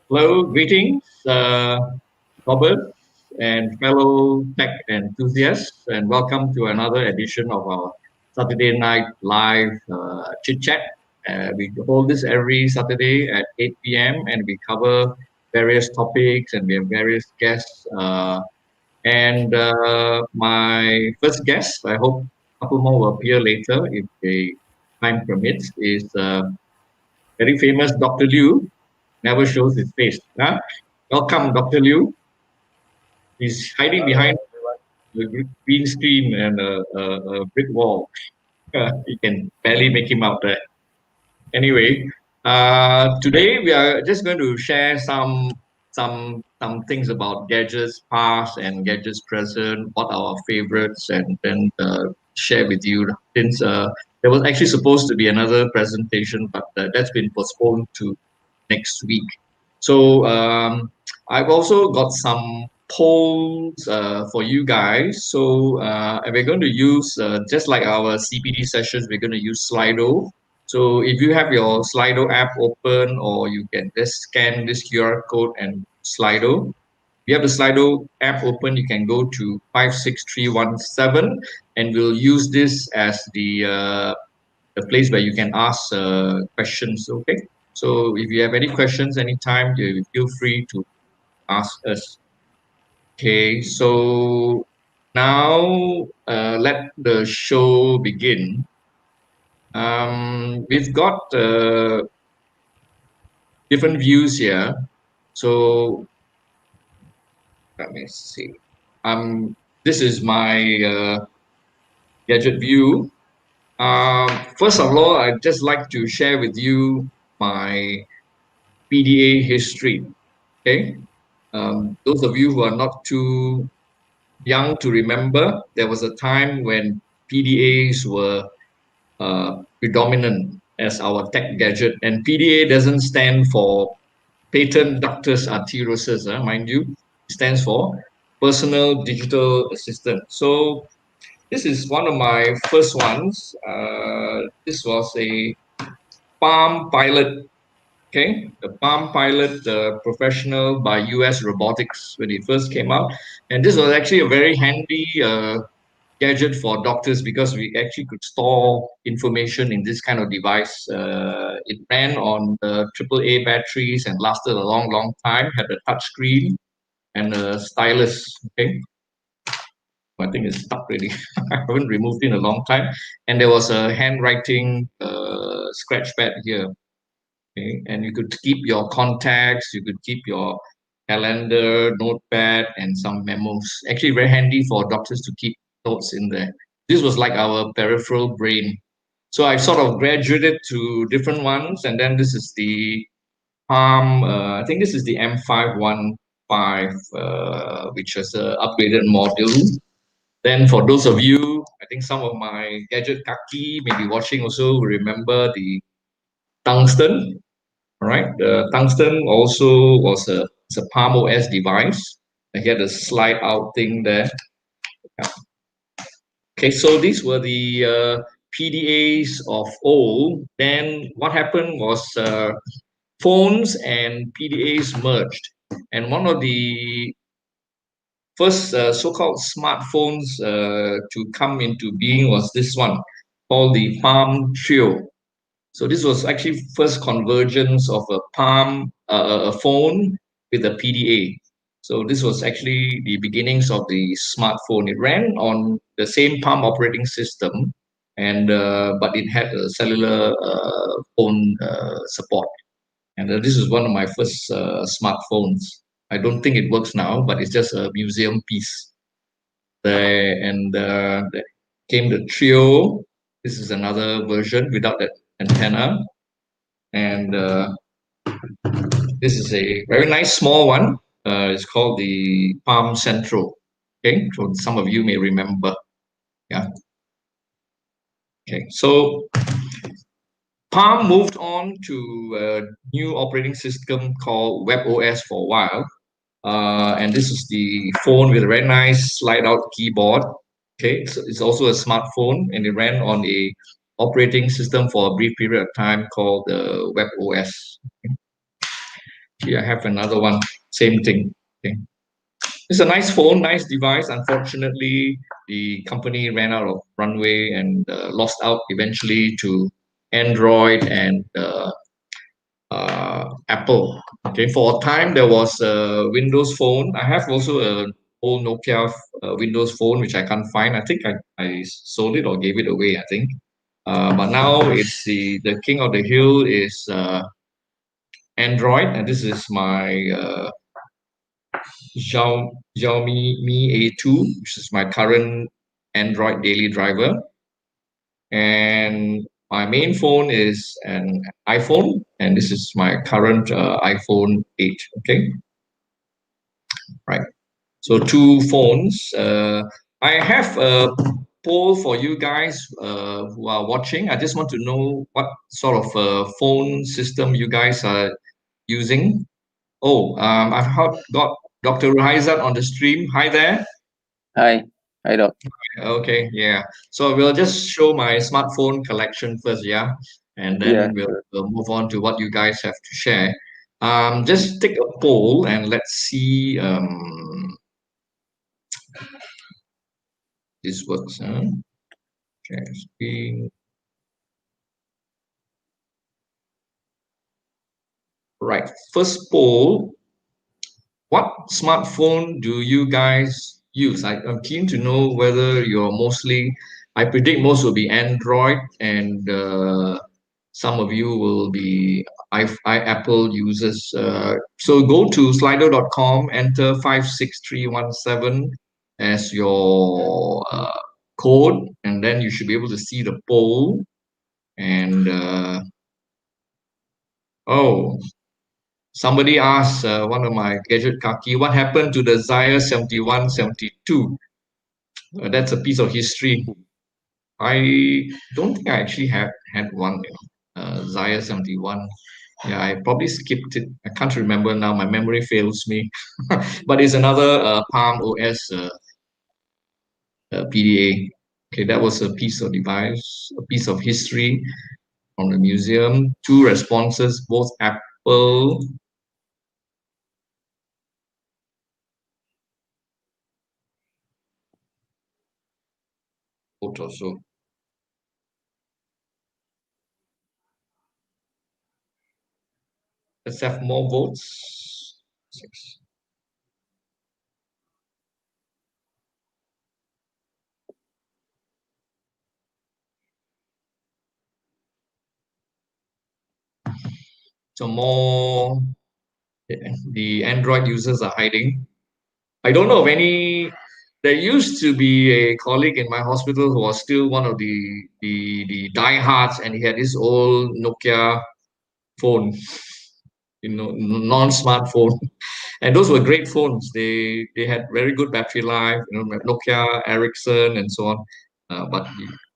Hello, greetings, Robert and fellow tech enthusiasts, and welcome to another edition of our Saturday Night Live Chit Chat. We hold this every Saturday at 8 p.m. and we cover various topics and we have various guests. And my first guest, I hope a couple more will appear later if the time permits, is very famous Dr. Liu. Never shows his face. Huh? Welcome, Dr. Liu. He's hiding behind the green screen and a brick wall. You can barely make him out there. Anyway, today we are just going to share some things about gadgets past and gadgets present, what are our favorites, and then share with you since there was actually supposed to be another presentation, but that's been postponed to next week. So I've also got some polls for you guys. So and we're going to use, just like our CPD sessions, we're going to use Slido. So if you have your Slido app open, or you can just scan this QR code and Slido. If you have the Slido app open, you can go to 56317 and we'll use this as the place where you can ask questions. Okay. So if you have any questions anytime, you feel free to ask us. Okay. So now let the show begin. We've got different views here. So let me see. This is my gadget view. First of all, I'd just like to share with you my PDA history. Okay. Those of you who are not too young to remember, there was a time when PDAs were predominant as our tech gadget, and PDA doesn't stand for patent ductus arteriosus, mind you. It stands for personal digital assistant. So this is one of my first ones. This was a Palm Pilot. Okay, the Palm Pilot, professional by US Robotics when it first came out, and this was actually a very handy gadget for doctors because we actually could store information in this kind of device. It ran on the AAA batteries and lasted a long, long time. Had a touch screen and a stylus. Okay, I think it's stuck really. I haven't removed it in a long time. And there was a handwriting scratch pad here. Okay, and you could keep your contacts, you could keep your calendar, notepad, and some memos. Actually, very handy for doctors to keep notes in there. This was like our peripheral brain. So I sort of graduated to different ones, and then this is the Palm. I think this is the M515, which is an upgraded module. Then for those of you, I think some of my gadget kaki may be watching also remember the tungsten. All right, the tungsten also was it's a Palm OS device. I had a slide out thing there. Yeah. Okay, so these were the PDAs of old. Then what happened was phones and PDAs merged, and one of the first so-called smartphones to come into being was this one called the Palm Trio. So this was actually first convergence of a Palm a phone with a PDA. So this was actually the beginnings of the smartphone. It ran on the same Palm operating system, and but it had a cellular phone support. And this is one of my first smartphones. I don't think it works now, but it's just a museum piece. There and there came the Trio. This is another version without that antenna, and this is a very nice small one. It's called the Palm Central. Okay, so some of you may remember. Yeah. Okay, so Palm moved on to a new operating system called WebOS for a while. And this is the phone with a very nice slide-out keyboard. Okay, so it's also a smartphone, and it ran on a operating system for a brief period of time called WebOS. Here I have another one. Same thing. Okay. It's a nice phone, nice device. Unfortunately, the company ran out of runway and lost out eventually to Android and Apple. Okay, for a time there was a Windows phone. I have also a old Nokia Windows phone which I can't find. I think I sold it or gave it away. I think, but now it's the king of the hill is Android, and this is my Xiaomi Mi A2, which is my current Android daily driver. And my main phone is an iPhone, and this is my current iPhone 8. Okay, right. So two phones. I have a poll for you guys who are watching. I just want to know what sort of phone system you guys are using. Oh, got Dr. Ruhaizat on the stream. Hi there. Hi. Hi, Doc. Okay, yeah. So we'll just show my smartphone collection first, yeah, and Yeah, then sure. we'll move on to what you guys have to share. Just take a poll and let's see this works. Huh? Share screen. Right. First poll. What smartphone do you guys use? I'm keen to know whether you're mostly. I predict most will be Android and some of you will be Apple users. So go to slido.com, enter 56317 as your code, and then you should be able to see the poll. And oh, somebody asked one of my Gadget Kaki, what happened to the Zaya 7172? That's a piece of history. I don't think I actually had one, Zaya 71. Yeah, I probably skipped it. I can't remember now. My memory fails me. But it's another Palm OS PDA. Okay, that was a piece of device, a piece of history from the museum. Two responses, both Apple. Photo. So let's have more votes. Six. So more the Android users are hiding. I don't know of any. There used to be a colleague in my hospital who was still one of the diehards, and he had this old Nokia phone, non-smartphone, and those were great phones. They had very good battery life, Nokia, Ericsson, and so on. But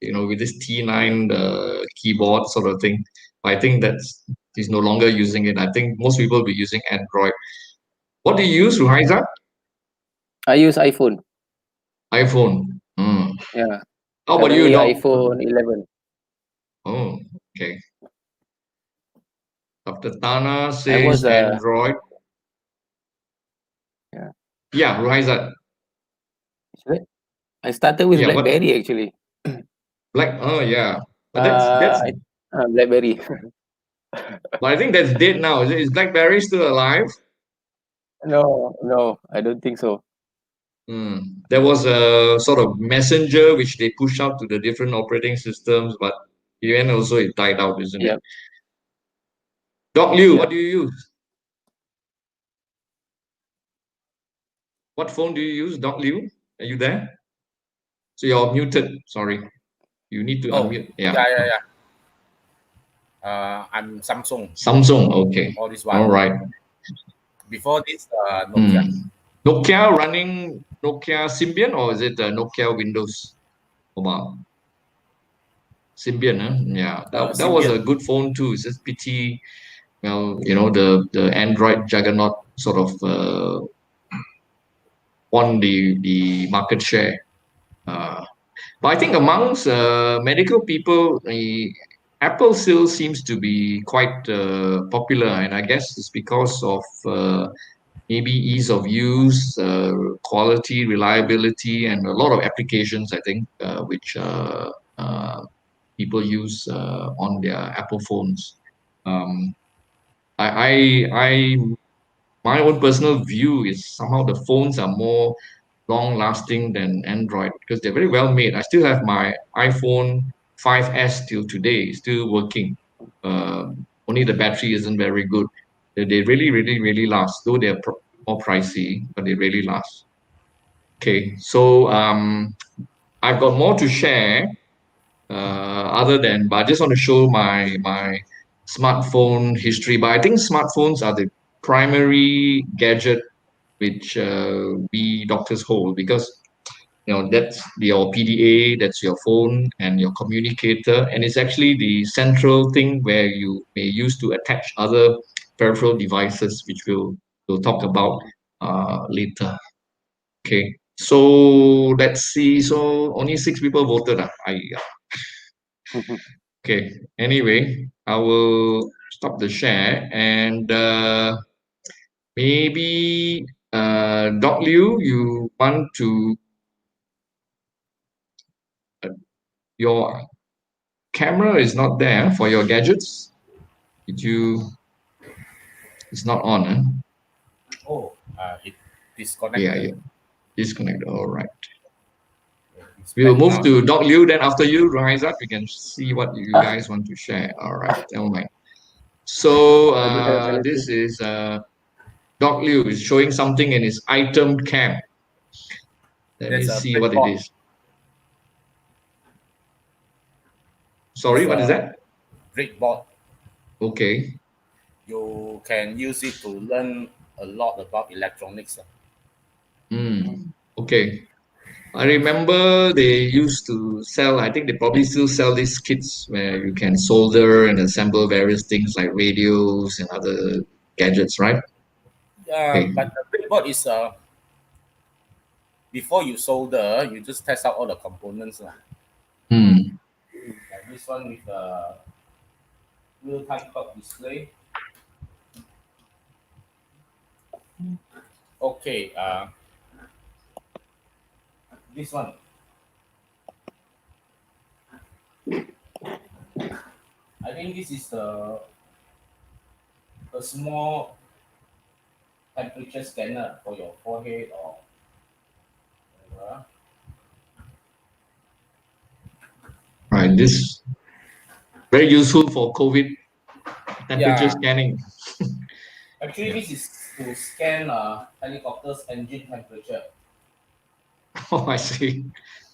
with this T9 keyboard sort of thing, I think he's no longer using it. I think most people will be using Android. What do you use, Ruhaiza? I use iPhone. iPhone. Yeah. How about you, Currently Doc? iPhone 11. Oh, okay. Dr. Tana I was says Android. yeah. Yeah, Ruhaiza. I started with Yeah, what BlackBerry actually. Black? Oh, yeah. But that's. I BlackBerry. But I think that's dead now. Is BlackBerry still alive? No, I don't think so. There was a sort of messenger which they push out to the different operating systems, but even also it died out, isn't it? Yep. Doc Liu, Yep. what do you use? What phone do you use, Doc Liu? Are you there? So you're muted. Sorry. You need to Oh, unmute. Yeah. yeah. I'm Samsung. Samsung. Okay. All this All while. right. Before this, Nokia. Nokia running Nokia Symbian, or is it Nokia Windows Mobile? Symbian, huh? Yeah, that was a Symbian. good phone too. It's just pity, well, the Android juggernaut sort of won the market share. But I think amongst medical people, Apple still seems to be quite popular, and I guess it's because of maybe ease of use, quality, reliability, and a lot of applications, I think, which people use on their Apple phones. Um, I my own personal view is somehow the phones are more long lasting than Android because they're very well made. I still have my iPhone 5S till today, still working. Only the battery isn't very good. They really, really, really last, though they're more pricey, but they really last. Okay, so I've got more to share other than, but I just want to show my smartphone history. But I think smartphones are the primary gadget which we doctors hold because that's your PDA, that's your phone and your communicator, and it's actually the central thing where you may use to attach other peripheral devices, which we'll talk about later. Okay, so let's see. So only 6 people voted. Okay. Anyway, I will stop the share and maybe Doc Liu, you want to your camera is not there for your gadgets. Did you? It's not on. Huh? Oh, it Yeah, disconnected. yeah. Disconnect. All right. It's We'll back move now. to Doc Liu. Then after you rise up, we can see what you guys want to share. All right. Never mind. So I don't have anything. this is Doc Liu is showing something in his item cam. Let me That's a see what it breakbot. is. Sorry, It's what is a that? breakbot. Okay. You can use it to learn a lot about electronics. Okay. I remember they used to sell, I think they probably still sell these kits where you can solder and assemble various things like radios and other gadgets, right? Yeah, Okay. but the breakbot is before you solder, you just test out all the components. Hmm. Like this one with the real-time clock display. Okay, this one. I think this is a small temperature scanner for your forehead or whatever. Right. This very useful for COVID temperature Yeah, scanning. actually, this is to scan helicopter's engine temperature. Oh, I see.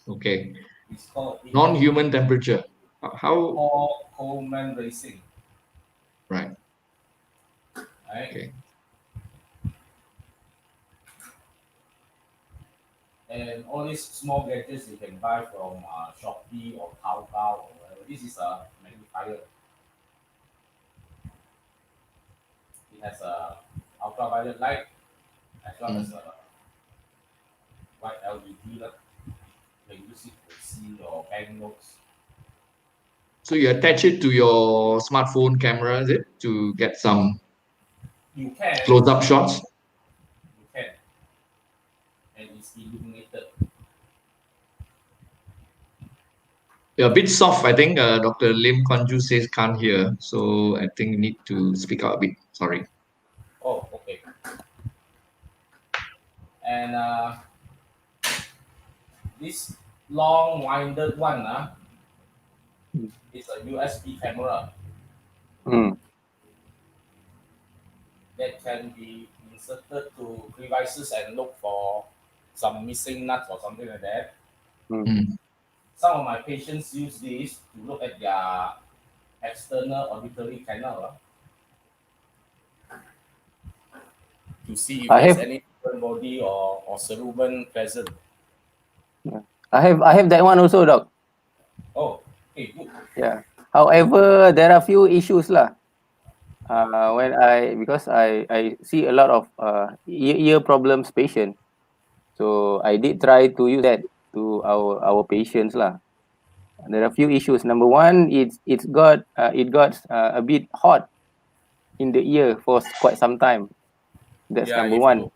Okay. It's called it can be Non-human temperature. How? Coleman Racing, Right. right? Okay. And all these small gadgets you can buy from Shopee or Taobao or whatever. This is a magnifier. It has a ultraviolet light as well as a white LED. You can use it to see your banknotes. So you attach it to your smartphone camera, is it, to get some You can, close-up shots? you can, and it's illuminated. You're a bit soft, I think. Dr. Lim Kwan Ju says can't hear, so I think you need to speak out a bit. Sorry. Oh, okay. And this long-winded one is a USB camera that can be inserted to devices and look for some missing nuts or something like that. Mm. Some of my patients use this to look at their external auditory canal to see if I there's have any foreign body or cerumen present. I have that one also, doc. Oh, okay, good. Yeah. However, there are few issues lah. When because I see a lot of ear problems patient, so I did try to use that to our patients lah. There are a few issues. Number one, it got a bit hot in the ear for quite some time. That's Yeah, number if one. you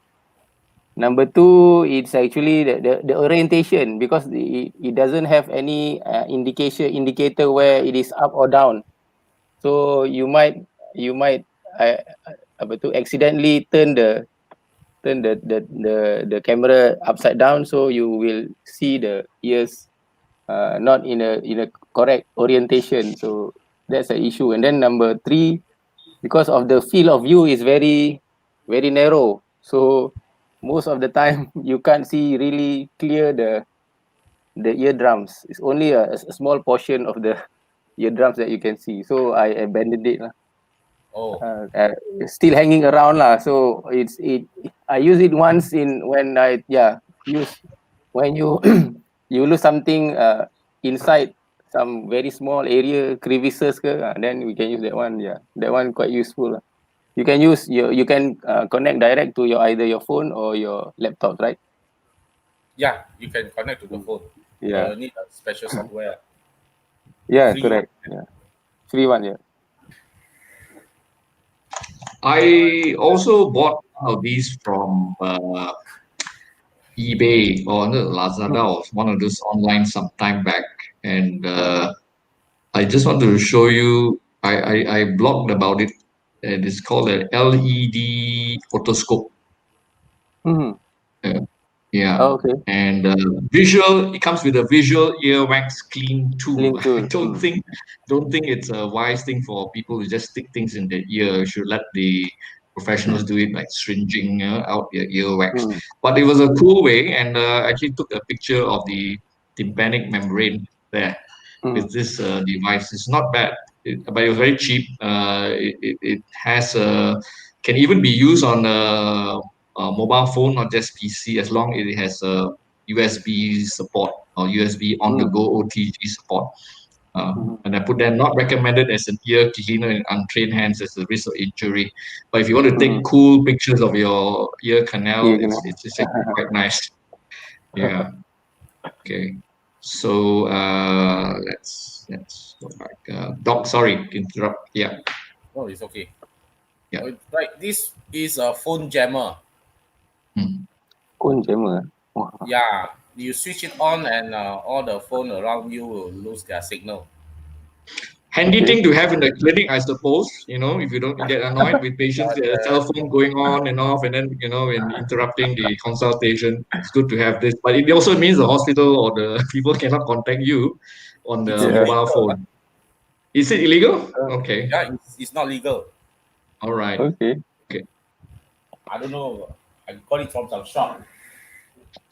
Number two, it's actually the orientation, because it doesn't have any indicator where it is up or down. So you might accidentally turn the camera upside down, so you will see the ears not in a correct orientation. So that's an issue. And then number three, because of the field of view is very narrow, so most of the time you can't see really clear the eardrums. It's only a small portion of the eardrums that you can see. So I abandoned it lah. oh It's still hanging around lah. So I use it once in when I use when you you lose something inside some very small area, crevices ke, then we can use that one. Yeah, that one quite useful lah. You can use you can connect direct to your either your phone or your laptop, right? yeah, you can connect to the phone. Yeah, Need a special software. yeah, Free correct. one. Yeah, free one. Yeah. I also bought one of these from eBay or no, Lazada or one of those online some time back, and I just want to show you. I blogged about it. And it's called an LED hortoscope. Mm-hmm. Uh, yeah, Oh, okay. and visual. It comes with a visual earwax clean tool. Link I tool. don't think it's a wise thing for people to just stick things in their ear. You should let the professionals do it, like syringing out their earwax. Mm. But it was a cool way, and actually took a picture of the tympanic membrane there Mm. with this device. It's not bad, but it was very cheap. It has can even be used on a mobile phone, not just PC, as long as it has a USB support or USB on the Mm. go OTG support. Mm. And I put there, not recommended as an ear cleaner in untrained hands as a risk of injury. But if you want to take Mm. cool pictures of your ear canal, Yeah, you know. it's actually quite nice. Yeah. Okay. So let's go back. Doc, sorry, interrupt. Yeah. Oh, it's okay. Yeah. Right, this is a phone jammer. Hmm. Phone jammer. Wah. Yeah, you switch it on, and all the phone around you will lose their signal. Handy Okay. thing to have in the clinic, I suppose. If you don't get annoyed with patients, But their cell phone going on and off, and then and interrupting the consultation. It's good to have this, but it also means the hospital or the people cannot contact you on it's the Yeah. mobile illegal. phone. Is it illegal? Uh, Okay. Yeah, it's not legal. All right. okay. Okay. I don't know. I got it from some shop.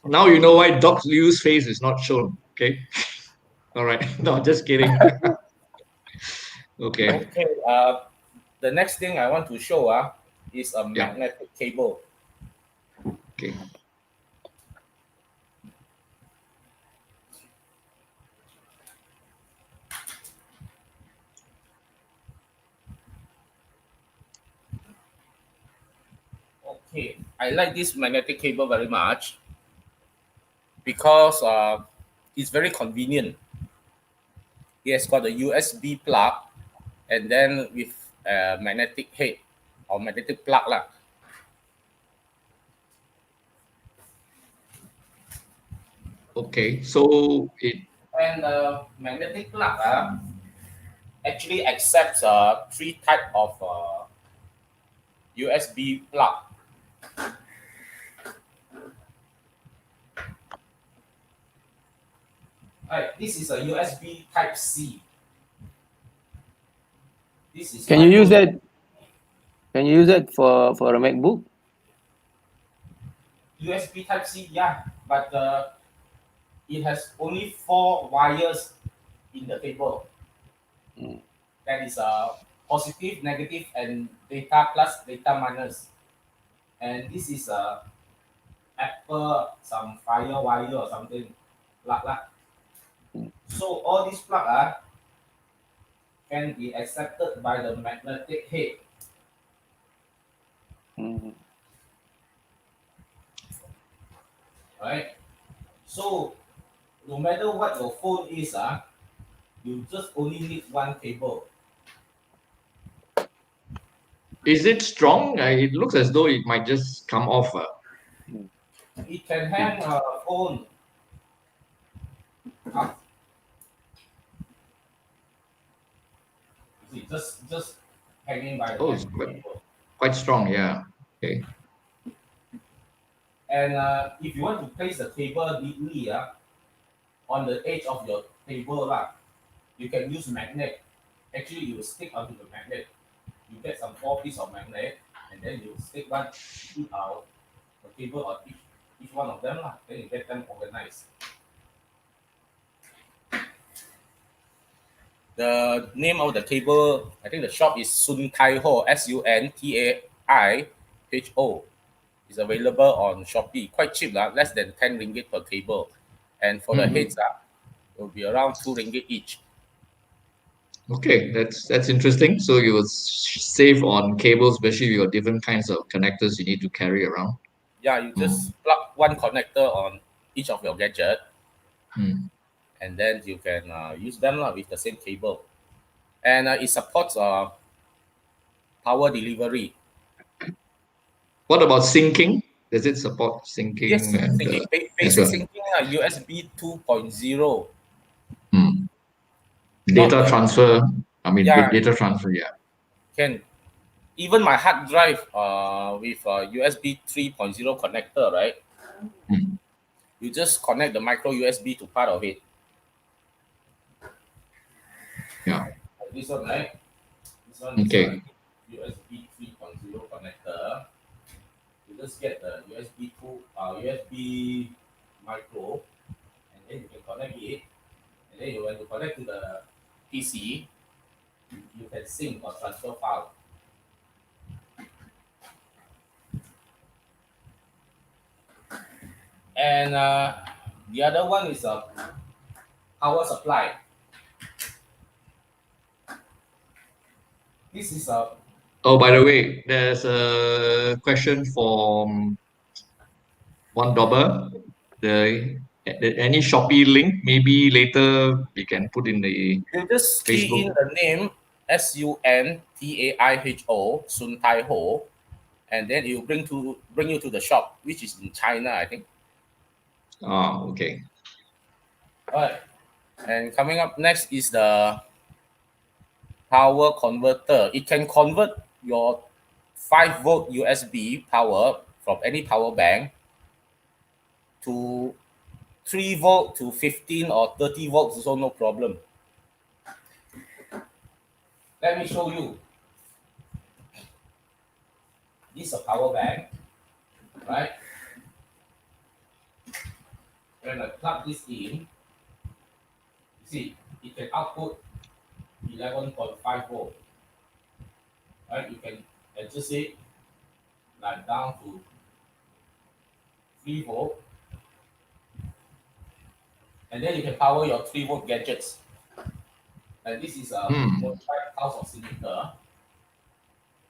Now you know why Doc's Liu's face is not shown. Okay. All right. No, just kidding. Okay. Okay. The next thing I want to show is a Yeah. magnetic cable. Okay. Okay, I like this magnetic cable very much because it's very convenient. It has got a USB plug and then with a magnetic head or magnetic plug lah. Okay. So And the magnetic plug actually accepts three type of USB plug. Alright, this is a USB Type C. This is Can you use that? Can you use that for a MacBook? USB Type C, yeah, but it has only 4 wires in the cable. Mm. That is positive, negative, and data plus, data minus. And this is Apple some fire wire or something like that. So all these plug can be accepted by the magnetic head. Mm. Right? So no matter what your phone is, You just only need one cable. Is it strong? It looks as though it might just come off. It can hang a phone up. You see, just hanging by the Oh, neck it's cable. quite strong. Yeah. Okay. And if you want to place the cable neatly on the edge of your table, you can use magnet. Actually, you will stick onto the magnet. You get some 4 pieces of magnet, and then you stick the cable on each one of them. Then you get them organized. The name of the cable, I think the shop is Sun Tai Ho, Suntaiho. It's available on Shopee. Quite cheap, less than 10 ringgit per cable. And for the Mhm. heads, it will be around 2 ringgit each. Okay, that's interesting. So you will save on cables, especially if you got different kinds of connectors you need to carry around. Yeah, you Mm. just plug one connector on each of your gadget, Mm. and then you can use them with the same cable. And it supports power delivery. What about syncing? Does it support Yes, syncing and syncing, as basic well? syncing, USB 2.0, Mm. not Data the, transfer. I mean, yeah, data transfer. Yeah. can. Even my hard drive with USB 3.0 connector, right? Mm. You just connect the micro USB to part of it. Yeah. Like this one, right? This one is Okay. USB 3.0 connector. You just get the USB micro, and then you can connect it. And then when you connect to the PC, you can sync or transfer file. And the other one is a power supply. This is a Oh, by the way, there's a question from one Dobber. Any Shopee link? Maybe later we can put in the you just key in Facebook. the name Suntaiho Sun Tai Ho, and then it will bring you to the shop, which is in China, I think. Ah, okay. All right. And coming up next is the power converter. It can convert your 5-volt USB power from any power bank to 3 volt to 15 or 30 volts, so no problem. Let me show you. This is a power bank, right? When I plug this in, you see, it can output 11.5 volt. Right? You can adjust it like down to 3 volt, and then you can power your 3 volt gadgets. And this is a Hmm. modified pulse oximeter,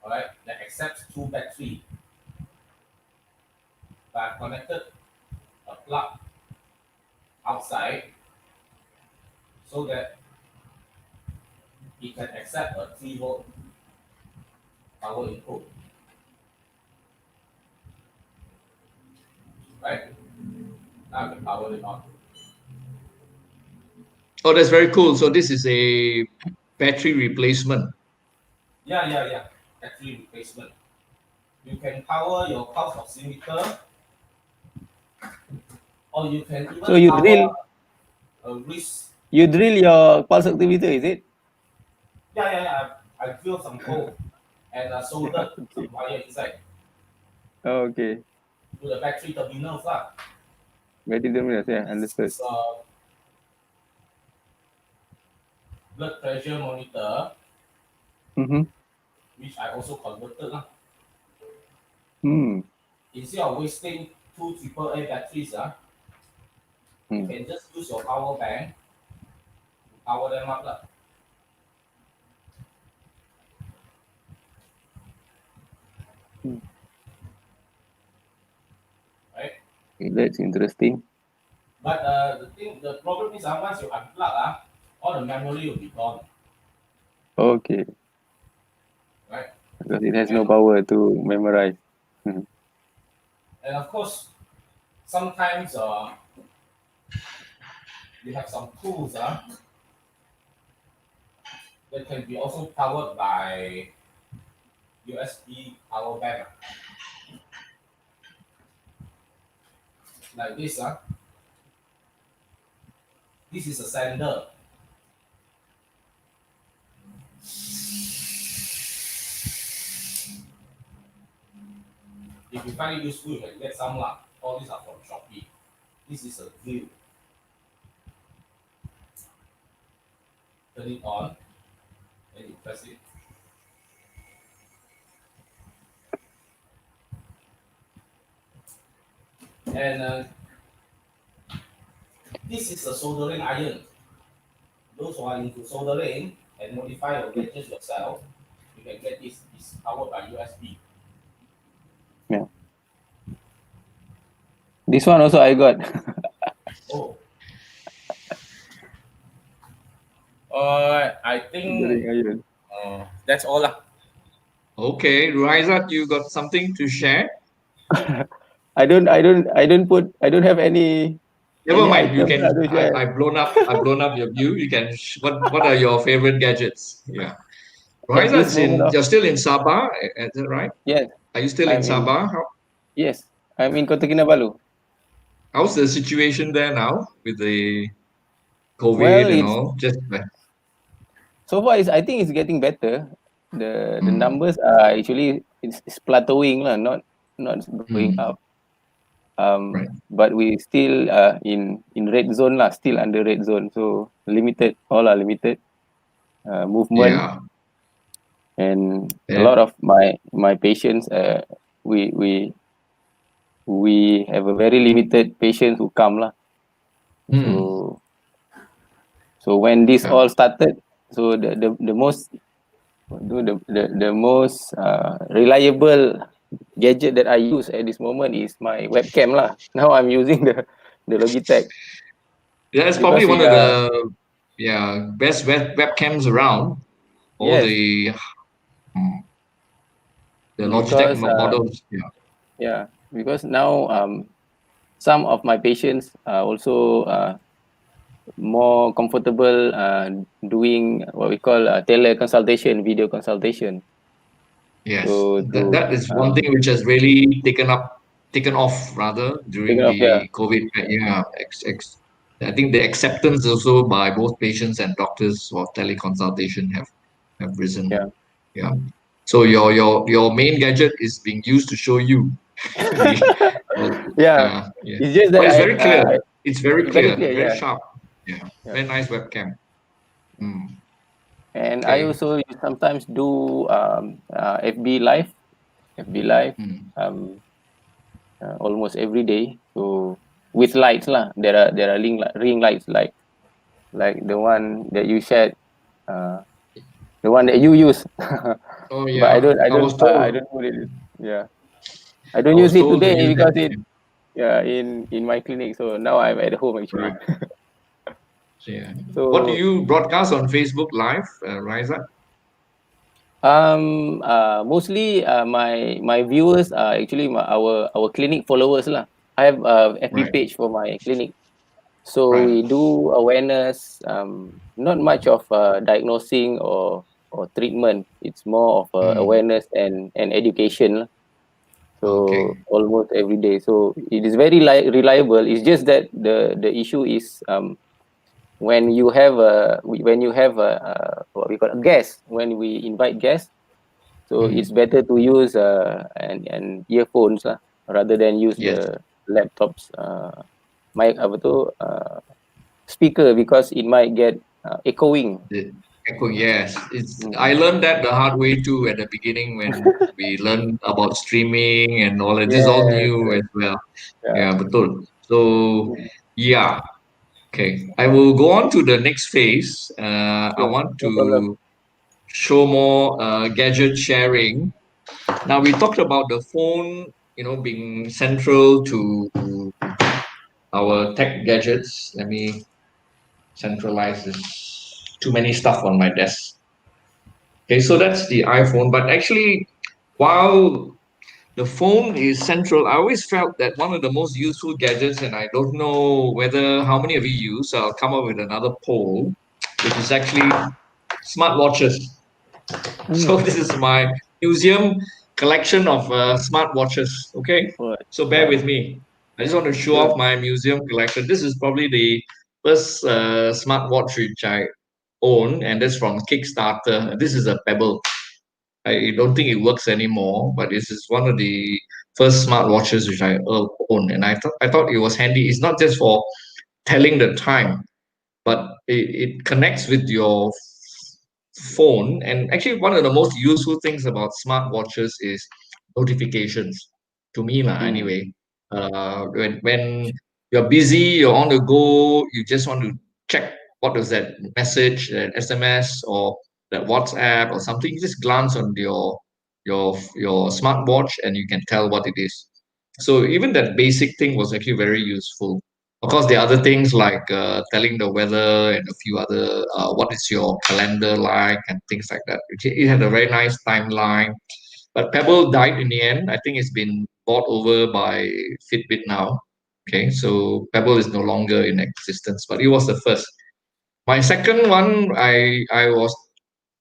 all right, that accepts 2 battery. But I've connected a plug outside so that it can accept a 3 volt power input, right? Now I can power it on. Oh, that's very cool. So this is a battery replacement. Yeah. Battery replacement. You can power your pulse oximeter, or you can even So you power drill a wrist. your pulse oximeter, is it? Yeah. I drilled some hole and soldered some Okay. wire inside Oh, okay. to the battery terminals. Very terminals, yeah, This understood. is a blood pressure monitor, Mm-hmm. which I also converted. Hmm. Instead of wasting two AAA batteries, you Hmm. can just use your power bank to power them up. Hmm. Right? Okay, that's interesting. But the problem is once you unplug, all the memory will be gone, Okay. right? Because it has no And power to memorize. Mhm. and of course, sometimes you have some tools that can be also powered by USB power bank, like this. This is a sender. If you find it useful, you can get some lah. All these are from Shopee. This is a view. Turn it on, then you press it. And this is a soldering iron. Those who are into soldering and modify your gadgets yourself, you can get this. It's powered by USB. This one also I got. Oh. I think Soldering iron. that's all lah. Okay, Raizat, you got something to share? I don't have any Never mind. You items can. to share. I've blown up. I've blown up your view. You can. What are your favorite gadgets? Yeah. At this Raizat's moment in. of You're still in Sabah, is that right? yes, Are you still in I'm in Sabah? yes, I'm in Kota Kinabalu. How's the situation there now with the Well, COVID and it's all? Just so far I think it's getting better. The mm, numbers are actually it's plateauing lah, not going mm, up. right. But we still in red zone lah, still under red zone. So limited, all are limited movement, Yeah. and a And lot of my patients we have a very limited patients who come lah. mm, So when this yeah. all started, so the most the most reliable gadget that I use at this moment is my webcam lah. Now I'm using the Logitech Yeah, it's probably because one it of the best webcams around. All yes, mm, the Logitech because models. Yeah. yeah, because now some of my patients are also more comfortable doing what we call teleconsultation, video consultation. Yes, So that is one thing which has really taken off rather taken during off, yeah, the COVID. Yeah, I think the acceptance also by both patients and doctors for teleconsultation have risen. yeah. Yeah. So your main gadget is being used to show you the Yeah, yeah. it's just But that it's very clear. It's very very clear, clear, very yeah, sharp. Yeah. yeah. Very nice webcam. Mm, And I okay. also sometimes do FB live, Mm, almost every day. So with lights lah, there are ring lights like the one that you shared, the one that you use. oh But yeah. I don't put it. Yeah, I don't I use was it told to today use because it. in my clinic. So now I'm at home actually. Right. Yeah. What do So you broadcast on Facebook Live, Riza? mostly my viewers are actually our clinic followers lah. I have a FB Right. page for my clinic. So Right. we do awareness, not much of diagnosing or treatment. It's more of Mm, awareness and education lah. So okay. almost every day. So it is very reliable. It's just that the issue is when you have a what we call a guest, when we invite guests. So it's Mm, better to use an earphones lah, rather than use yes. the laptops mic apa tu speaker, because it might get echoing. The echo, yes. I Mm. learned that the hard way too at the beginning when we learned about streaming and all that. This is all Yes, new as correct. well. Yeah. Yeah, betul. So yeah. Okay. I will go on to the next phase. I Sure, want no problem. to show more gadget sharing. Now we talked about the phone, being central to our tech gadgets. Let me centralize this. too many stuff on my desk. Okay, so that's the iPhone. But actually, while the phone is central, I always felt that one of the most useful gadgets, and I don't know whether how many of you use, I'll come up with another poll, which is actually smartwatches. So this is my museum collection of smartwatches. Okay, What? so bear with me. I just want to show Sure. off my museum collection. This is probably the first smartwatch which I own, and that's from Kickstarter. This is a Pebble. I don't think it works anymore, but this is one of the first smartwatches which I own, and I thought it was handy. It's not just for telling the time, but it connects with your phone. And actually, one of the most useful things about smartwatches is notifications. To me, lah, Mm. anyway. When you're busy, you're on the go, you just want to check what was that message, that SMS, or that WhatsApp or something. You just glance on your smartwatch and you can tell what it is. So even that basic thing was actually very useful. Of course, there are other things like telling the weather and a few other what is your calendar like and things like that. It had a very nice timeline. But Pebble died in the end. I think it's been bought over by Fitbit now. Okay, so Pebble is no longer in existence, but it was the first. My second one, I was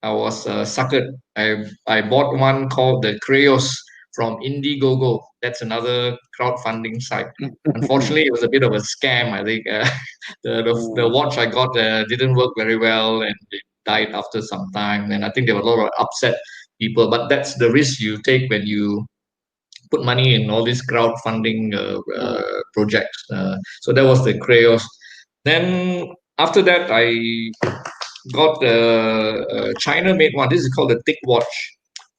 suckered. I bought one called the Crayos from Indiegogo. That's another crowdfunding site. Unfortunately, it was a bit of a scam. I think the Mm. watch I got didn't work very well, and it died after some time. And I think there were a lot of upset people. But that's the risk you take when you put money in all these crowdfunding Mm. projects. So that was the Crayos. Then after that, I got a China-made one. This is called the TicWatch.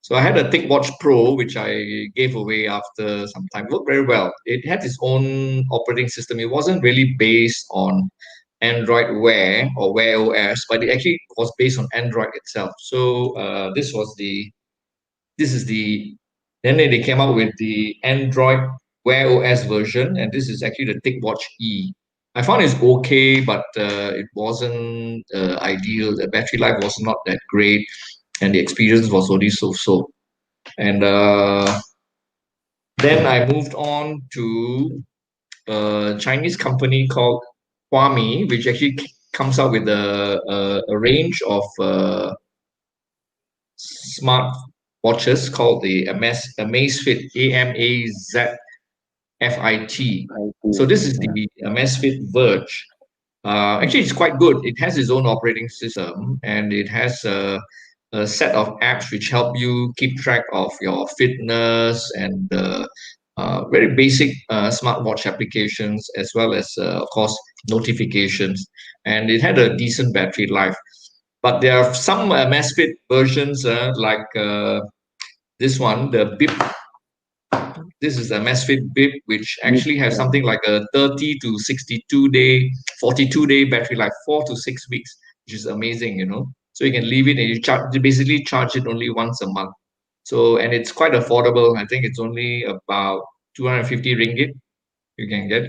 So I had a TicWatch Pro, which I gave away after some time. It worked very well. It had its own operating system. It wasn't really based on Android Wear or Wear OS, but it actually was based on Android itself. So this is the then they came out with the Android Wear OS version, and this is actually the TicWatch E. I found it's okay, but it wasn't ideal. The battery life was not that great, and the experience was only so-so. And then I moved on to a Chinese company called Huami, which actually comes out with a range of smart watches called the Amazfit, AMAZFIT. I So see. this is Yeah. the Amazfit Verge. Actually, it's quite good. It has its own operating system, and it has a set of apps which help you keep track of your fitness and very basic smartwatch applications, as well as, of course, notifications. And it had a decent battery life. But there are some Amazfit versions like this one, the BIP. This is a Amazfit BIP, which actually has Yeah. something like a 30 to 62 day, 42-day battery life, 4 to 6 weeks, which is amazing, So you can leave it and you basically charge it only once a month. So, and it's quite affordable. I think it's only about 250 ringgit you can get.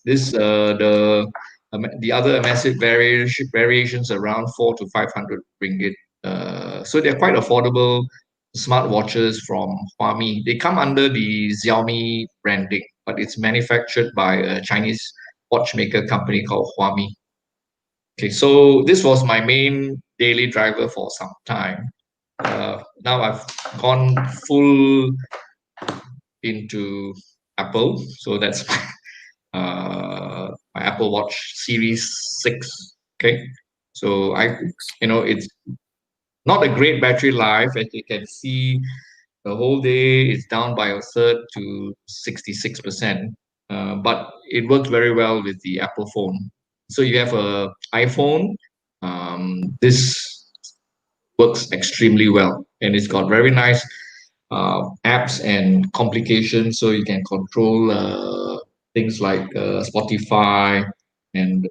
This the other massive variations around 4 to 500 ringgit. So they're quite affordable smartwatches from Huami. They come under the Xiaomi branding, but it's manufactured by a Chinese watchmaker company called Huami. Okay, so this was my main daily driver for some time. Now I've gone full into Apple, so that's my Apple Watch Series 6. Okay, so it's not a great battery life. As you can see, the whole day is down by a third to 66%. But it works very well with the Apple phone. So you have a iPhone. This works extremely well, and it's got very nice apps and complications, so you can control things like Spotify and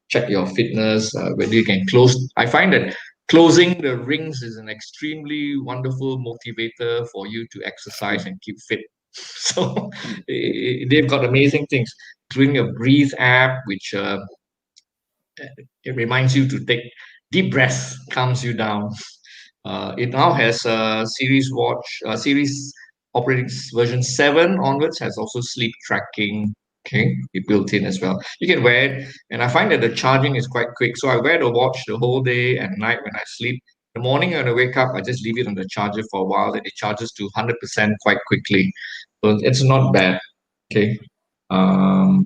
check your fitness, whether you can close. I find that closing the rings is an extremely wonderful motivator for you to exercise and keep fit. So they've got amazing things, including a breathe app, which it reminds you to take deep breath calms you down. It now has a series operating version 7 onwards has also sleep tracking. Okay, it built in as well. You can wear it, and I find that the charging is quite quick. So I wear the watch the whole day and night when I sleep. In the morning when I wake up, I just leave it on the charger for a while, and it charges to 100% quite quickly. So it's not bad. Okay. Um,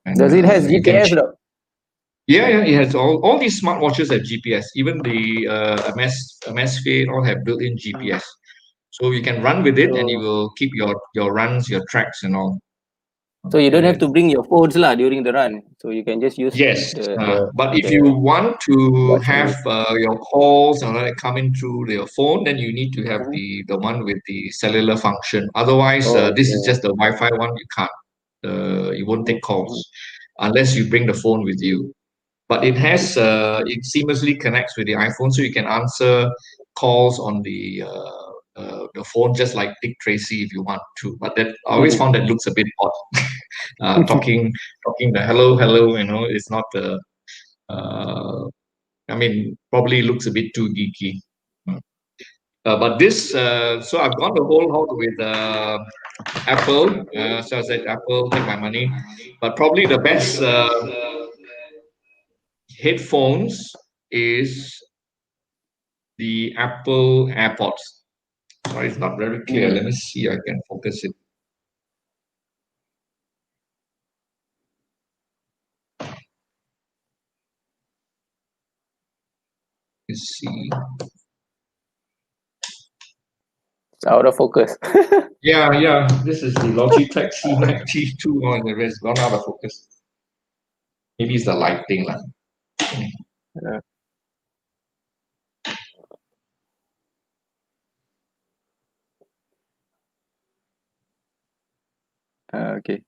and Does it has you can GPS though? yeah, yeah, it has all these smartwatches have GPS. Even the Amazfit all have built-in GPS. So you can run with it, and you So will keep your runs, your tracks, and all. so you don't Yeah. have to bring your phones lah during the run. So you can just use Yes, the but if the you want to watch have only. your calls and all that coming through your phone, then you need to have Mhm. the one with the cellular function. Otherwise, Oh, this is okay. just the Wi-Fi one. You can't. You won't take calls Mhm. unless you bring the phone with you. But it has it seamlessly connects with the iPhone, so you can answer calls on the phone just like Dick Tracy if you want to. But that I always found that looks a bit odd. Talking the hello, it's not the. Uh, I mean, probably looks a bit too geeky. But this, so I've gone the whole hog with Apple. So I said, Apple, take my money. But probably the best headphones is the Apple AirPods. Sorry, it's not very clear. Let me see. I can focus it. Let's see. It's out of focus. Yeah, yeah. This is the Logitech C92 on the rest. Gone out of focus. Maybe it's the lighting. Lah. Uh, okay.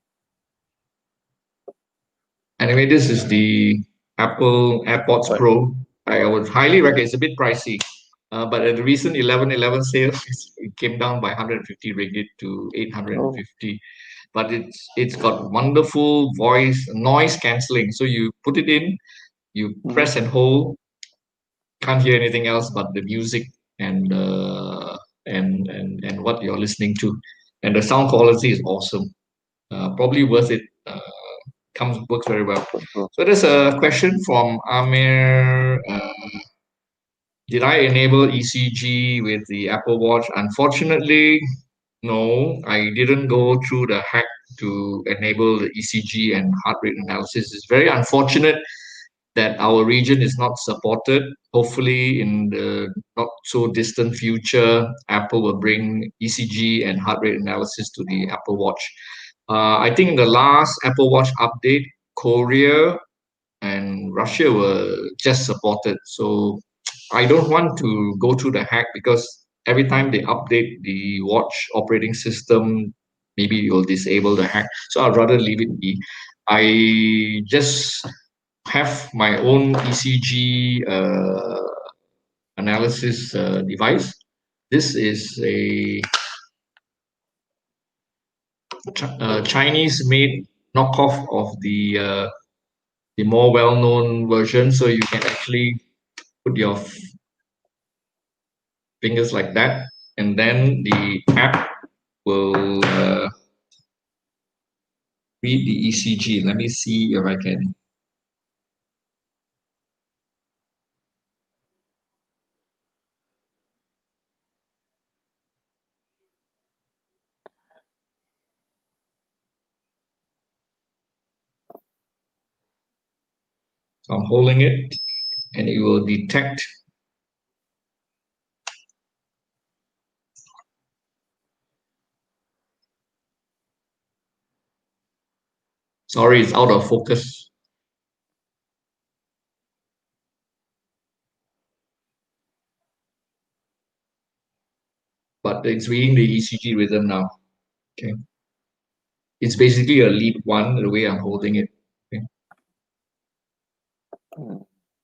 Anyway, this is the Apple AirPods What? Pro. I would highly recommend. It's a bit pricey, but at the recent 11/11 sale, it came down by 150 ringgit to Oh. 850. But it's got wonderful noise cancelling. So you put it in, you Mhm. press and hold, can't hear anything else but the music and and what you're listening to, and the sound quality is awesome. Probably worth it. Comes works very well. Oh. So there's a question from Amir. Did I enable ECG with the Apple Watch? Unfortunately, no. I didn't go through the hack to enable the ECG and heart rate analysis. It's very unfortunate that our region is not supported. Hopefully, in the not so distant future, Apple will bring ECG and heart rate analysis to the Apple Watch. I think in the last Apple Watch update, Korea and Russia were just supported. So I don't want to go through the hack because every time they update the watch operating system, maybe you'll disable the hack. So I'd rather leave it be. I just have my own ECG analysis device. This is a Chinese-made knockoff of the more well-known version. So you can actually put your fingers like that, and then the app will read the ECG. Let me see if I can. So I'm holding it, and it will detect. Sorry, it's out of focus. But it's reading the ECG rhythm now. Okay. It's basically a lead one, the way I'm holding it. Okay.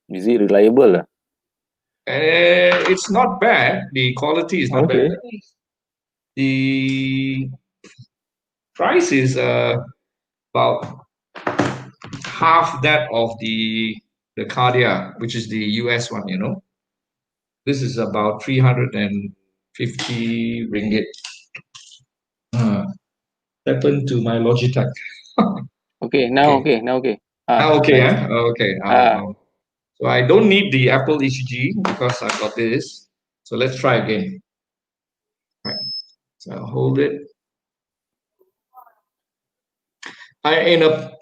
Is it reliable? It's not bad. The quality is not bad. Okay. The price is about half that of the the cardiac, which is the US one, you know. This is about 350 ringgit. Happened to my Logitech. Okay, now Okay. okay, now okay. Okay, Nice. okay. Ah, So I don't need the Apple ECG because I've got this. So let's try again. Right. So I'll hold it. In a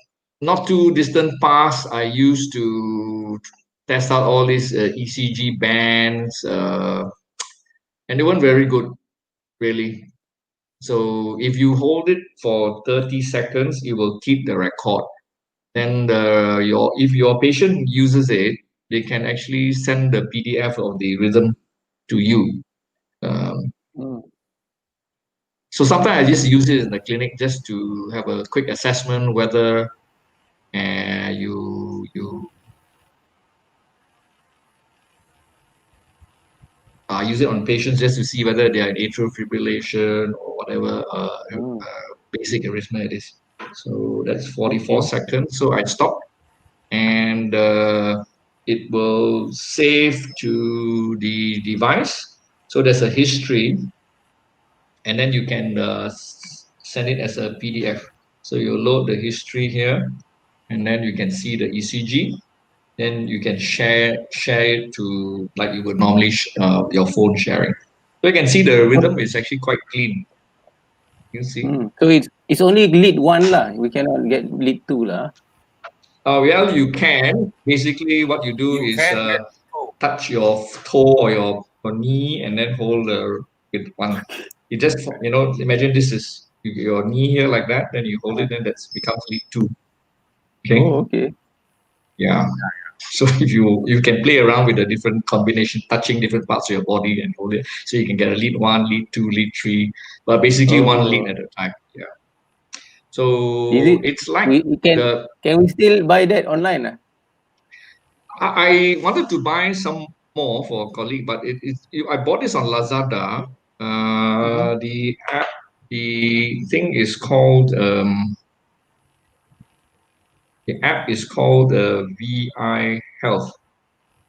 not too distant past, I used to test out all these ECG bands, and they weren't very good, really. So if you hold it for 30 seconds, it will keep the record. Then if your patient uses it, they can actually send the PDF of the rhythm to you. Um, mm, so sometimes I just use it in the clinic just to have a quick assessment whether you use it on patients just to see whether they are in atrial fibrillation or whatever mm, basic arrhythmia it is. So that's 44 okay. seconds. So I stop and it will save to the device. So there's a history, and then you can send it as a PDF. So you load the history here, and then you can see the ECG. Then you can share it to like you would normally your phone sharing. So you can see the rhythm is actually quite clean. You see. So it's only lead one lah. We cannot get lead two lah. Well, you can. Basically, what you do You is can get oh, touch your toe or your knee and then hold with one. You just, imagine this is your knee here like that, then you hold it, then that becomes lead two. Okay. Oh, okay. Yeah. So if you can play around with the different combination, touching different parts of your body and hold it, so you can get a lead one, lead two, lead three, but basically one lead Oh, at a time. Yeah. is So it? it's like We can the we still buy that online lah? I wanted to buy some more for a colleague, but I bought this on Lazada. Mm-hmm. The app, the thing is called the app is called VI Health.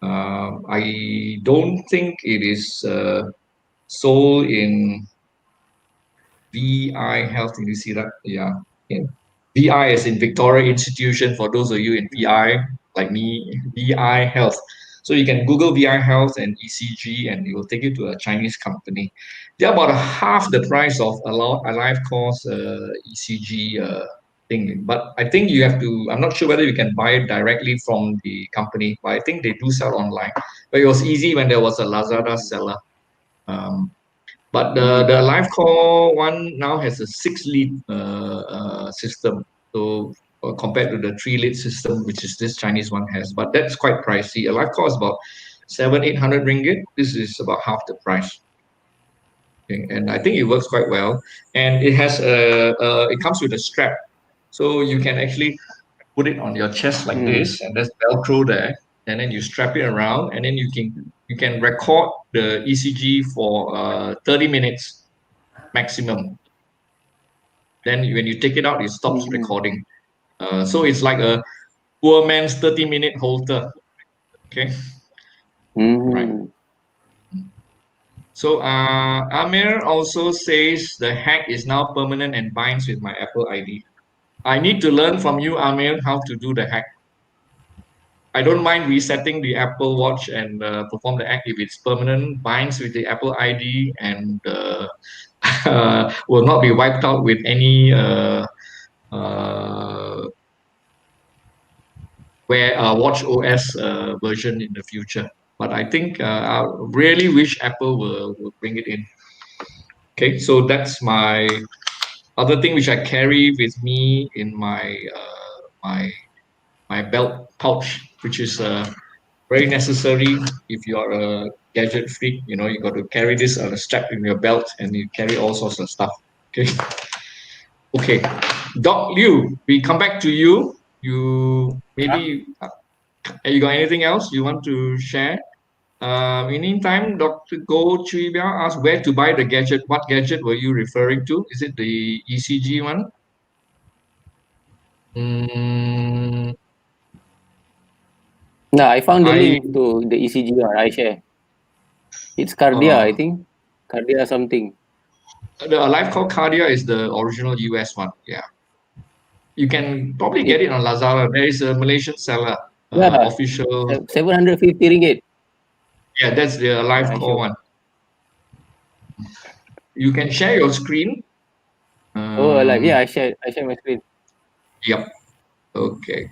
I don't think it is sold in VI Health. Did you see that? Yeah. Yeah. VI is in Victoria Institution for those of you in VI, like me, VI Health. So you can Google VI Health and ECG and it will take you to a Chinese company. They're about half the price of a live course ECG thing. But I think you have to, I'm not sure whether you can buy it directly from the company, but I think they do sell online. But it was easy when there was a Lazada seller. Um, but the live call one now has a 6 lead system. So compared to the 3 lead system, which is this Chinese one has, but that's quite pricey. A live call is about 700-800 ringgit. This is about half the price. Okay, and I think it works quite well. And it has it comes with a strap, so you can actually put it on your chest like this, and there's Velcro there, and then you strap it around, and then you can record the ECG for 30 minutes maximum. Then when you take it out, it stops Mm-hmm. recording. So it's like a poor man's 30-minute holter. Okay, right. Mm-hmm. So Amir also says the hack is now permanent and binds with my Apple ID. I need to learn from you, Amir, how to do the hack. I don't mind resetting the Apple Watch and perform the act if it's permanent, binds with the Apple ID, and will not be wiped out with any uh, Watch OS version in the future. But I think I really wish Apple will bring it in. Okay, so that's my other thing which I carry with me in my belt pouch, which is very necessary if you are a gadget freak. You got to carry this strap in your belt, and you carry all sorts of stuff. Okay. Okay. Doc Liu, we come back to you. You yeah. maybe you got anything else you want to share? In the meantime, Dr. Go Chui Biao asked where to buy the gadget. What gadget were you referring to? Is it the ECG one? Mm, No, I found the link to the ECG I share. It's Cardia, I think. Cardia something. The Alive Call Cardia is the original US one. Yeah. You can probably get it on Lazada. There is a Malaysian seller, official. 750 ringgit. Yeah, that's the Alive Call one. You can share your screen. Alive. Yeah, I share my screen. Yep. Okay.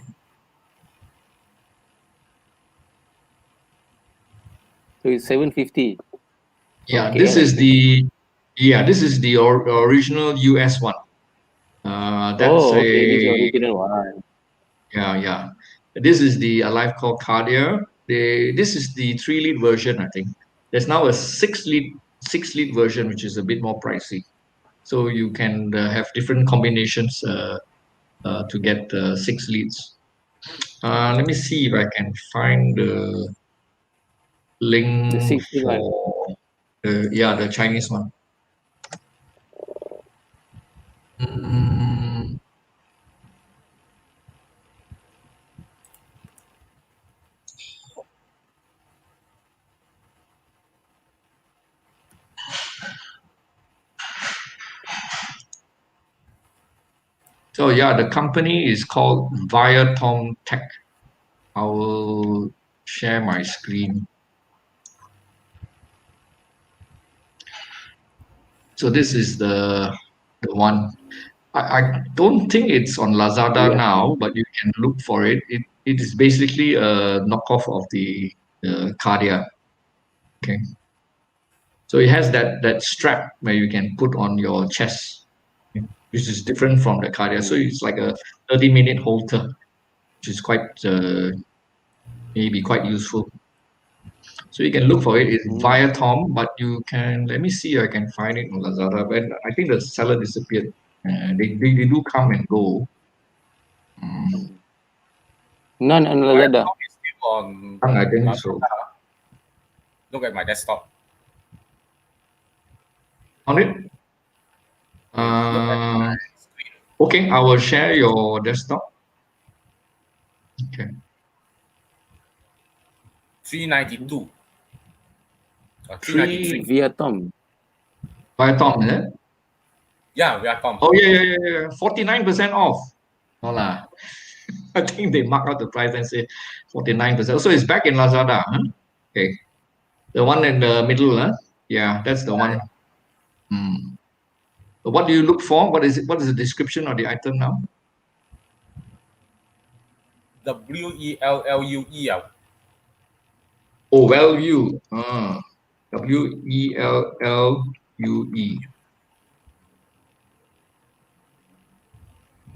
So it's 750. Yeah, Okay, this is the original US one. That's okay. This is the original one. Yeah. This is the Alive Call Cardia. This is the 3-lead version, I think. There's now a 6-lead version, which is a bit more pricey. So you can have different combinations to get 6 leads. Let me see if I can find the link for the Chinese one. So yeah, the company is called Viatom Tech. I will share my screen. So this is the one. I don't think it's on Lazada now, but you can look for it. It is basically a knockoff of the Cardia. Okay. So it has that strap where you can put on your chest, which is different from the Cardia. So it's like a 30-minute halter, which is quite maybe quite useful. So you can look for it. It's Viatom, but you can, let me see if I can find it on Lazada. But I think the seller disappeared. They do come and go. None on Lazada. I think so. Look at my desktop. On it? Okay, I will share your desktop. Okay. 392. 393. Viatom. Viatom, is it? Yeah, Viatom. Oh yeah. 49% off. No lah. I think they mark out the price and say 49%. So it's back in Lazada. Huh? Okay. The one in the middle, huh? Yeah, that's the one. What do you look for? What is it? What is the description of the item now? WELLUE. Oh, value. WELLUE.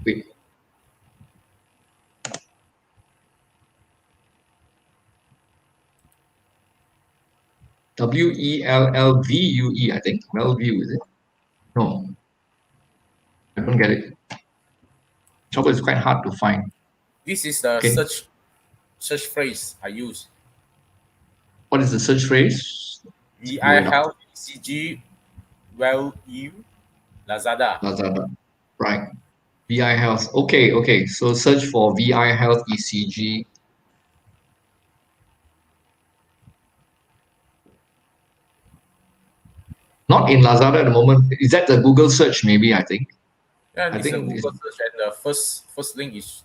Wait. WELLVUE, I think. Value, is it? No. I don't get it. Trouble is quite hard to find. This is the search phrase I use. What is the search phrase? VI Health ECG value Lazada. Lazada. Right. VI Health. Okay. So search for VI Health ECG. Not in Lazada at the moment. Is that the Google search? Maybe, I think. Yeah, it's a Google search, and the first link is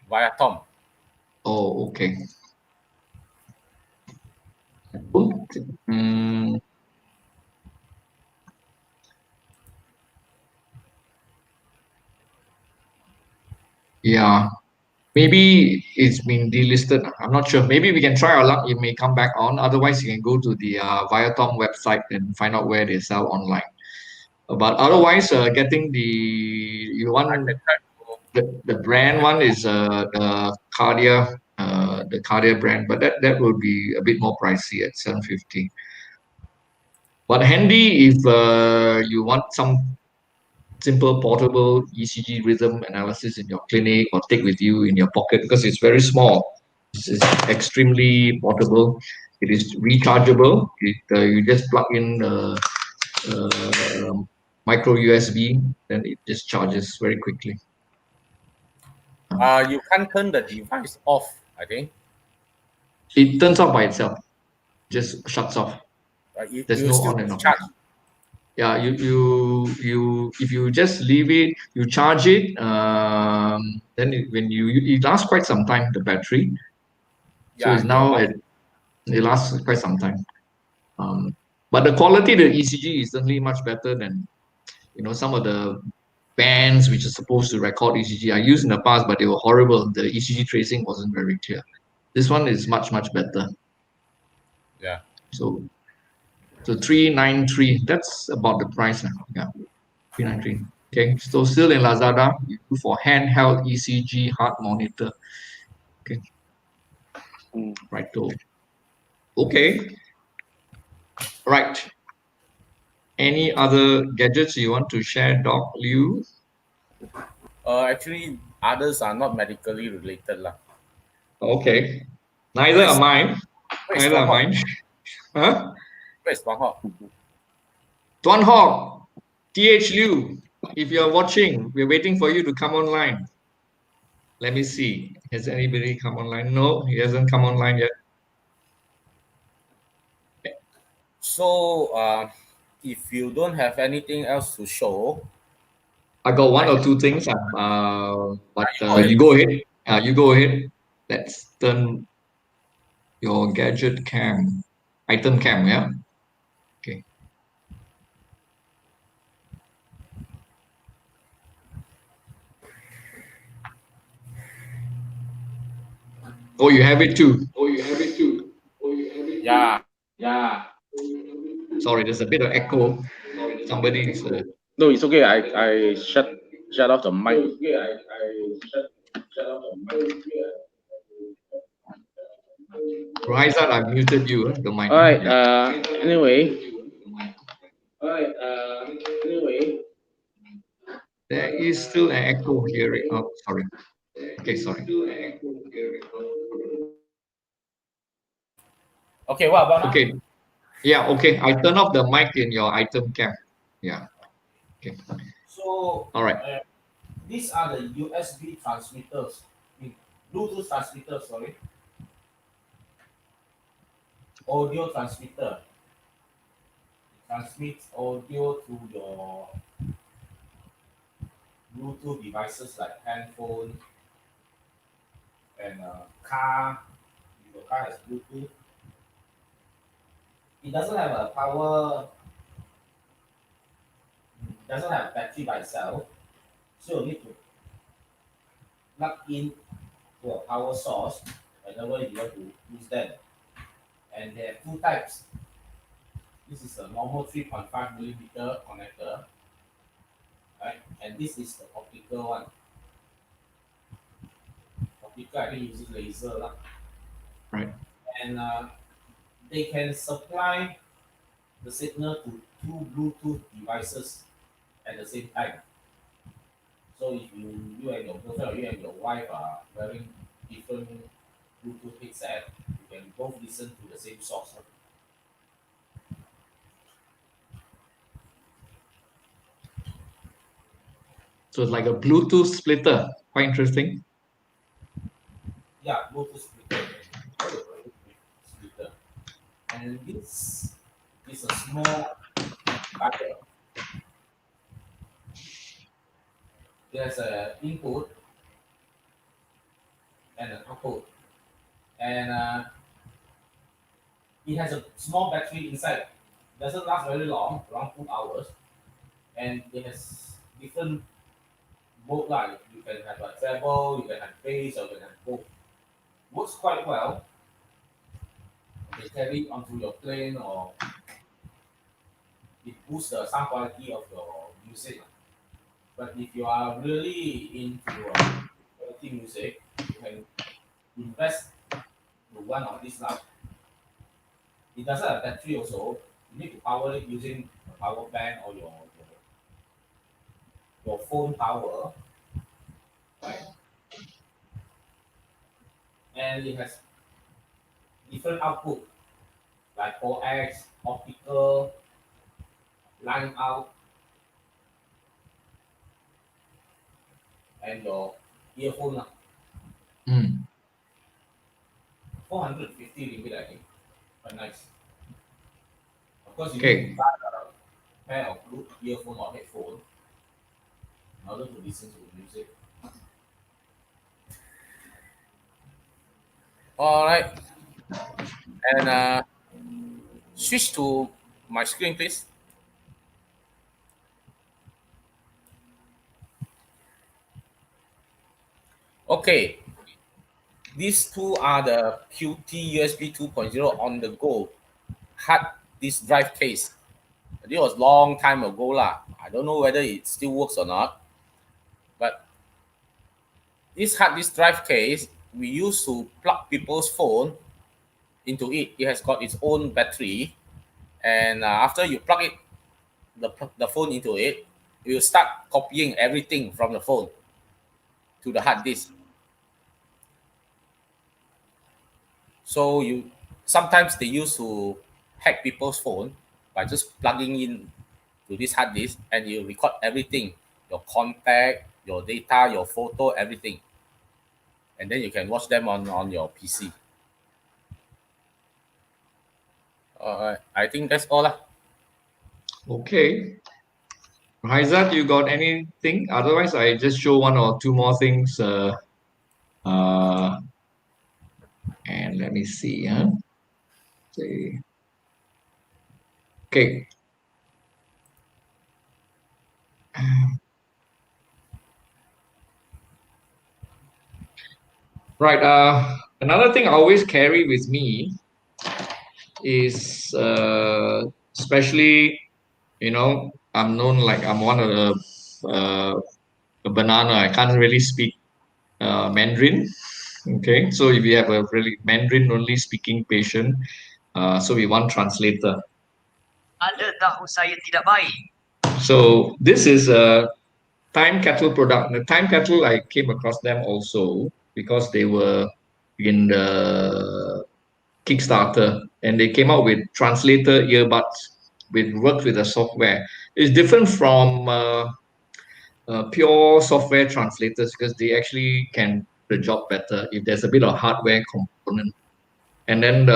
Viatom. Oh, okay. Yeah, maybe it's been delisted. I'm not sure. Maybe we can try our luck. It may come back on. Otherwise, you can go to the Viatom website and find out where they sell online. But otherwise, getting the brand one is the Cardia brand, but that will be a bit more pricey at 750. But handy if you want some simple portable ECG rhythm analysis in your clinic or take with you in your pocket, because it's very small. It's extremely portable. It is rechargeable. You just plug in micro USB, then it just charges very quickly. You can't turn the device off, I think. It turns off by itself, just shuts off. You There's no still on and off. charge. Yeah, you if you just leave it, you charge it, then when it lasts quite some time, the battery. So Yeah, it's now it lasts quite some time. But the quality of the ECG is certainly much better than some of the bands which are supposed to record ECG I used in the past, but they were horrible. The ECG tracing wasn't very clear. This one is much better. Yeah. So 393. That's about the price now. Yeah, 393. Okay, so still in Lazada, you look for handheld ECG heart monitor. Okay, right. So okay, right. Any other gadgets you want to share, Doc Liu? Actually, others are not medically related lah. Okay, neither Where's am I. where's Neither Tuan am Hock? I. Huh? Where's Tuan Hock? Tuan Hock, TH Liu, if you're watching, we're waiting for you to come online. Let me see. Has anybody come online? No, he hasn't come online yet. So, if you don't have anything else to show, I got one or two things, but you go ahead. You go ahead. Let's turn your gadget cam, item cam, yeah? Okay. Oh, you have it too. yeah. Sorry, there's a bit of echo. Somebody is. No, it's okay. I shut off the mic. Raizat, I've muted you. Don't mind. All right. Yeah. Anyway, There is still an echo here. Oh, sorry. Okay, sorry. Okay, what about now? Okay. Yeah, okay. I turn off the mic in your item cam. Yeah. Okay. So, All right. these are the USB transmitters, Bluetooth transmitters, sorry, audio transmitter. It transmits audio to your Bluetooth devices like handphone and car. If your car has Bluetooth, it doesn't have a power. It doesn't have battery by itself, so you need to plug in to a power source whenever you want to use them. And there are two types. This is a normal 3.5 millimeter connector, right? And this is the optical one. Optical, I think, uses laser lah. Right. And they can supply the signal to two Bluetooth devices at the same time. So if you and your girlfriend or you and your wife are wearing different Bluetooth headset, you can both listen to the same source. So it's like a Bluetooth splitter. Quite interesting. Yeah, Bluetooth splitter. And this is a small gadget. There's an input and an output. And it has a small battery inside. Doesn't last very long, around 2 hours. And it has different mode like you can have a treble, you can have bass, or you can have both. Works quite well. You carry it onto your plane or it boosts the sound quality of your music. But if you are really into quality music, you can invest to one of these now. It doesn't have battery also. You need to power it using a power bank or your phone power. Right? And it has different output like coax, optical, line out, and your earphone. Mm. 450 ringgit, I think. But nice. Of course, you Okay. need to buy a pair of good earphone or headphone in order to listen to music. All right. And switch to my screen, please. Okay. These two are the QT USB 2.0 on the go hard disk drive case. This was long time ago lah. I don't know whether it still works or not. But this hard disk drive case, we used to plug people's phone into it. It has got its own battery, and after you plug the phone into it, it will start copying everything from the phone to the hard disk. So sometimes they used to hack people's phone by just plugging in to this hard disk, and you record everything, your contact, your data, your photo, everything, and then you can watch them on your PC. I think that's all lah. Okay. Haizat, you got anything? Otherwise, I just show one or two more things. And let me see. Okay. Right. Another thing I always carry with me is, especially, I'm known like I'm one of a banana. I can't really speak Mandarin. Okay, so if you have a really Mandarin only speaking patient, so we want translator. Anda tahu saya tidak baik. So this is a Time Kettle product. The Time Kettle, I came across them also because they were in the Kickstarter, and they came out with translator earbuds worked with the software. It's different from pure software translators because they actually can do the job better if there's a bit of hardware component. And then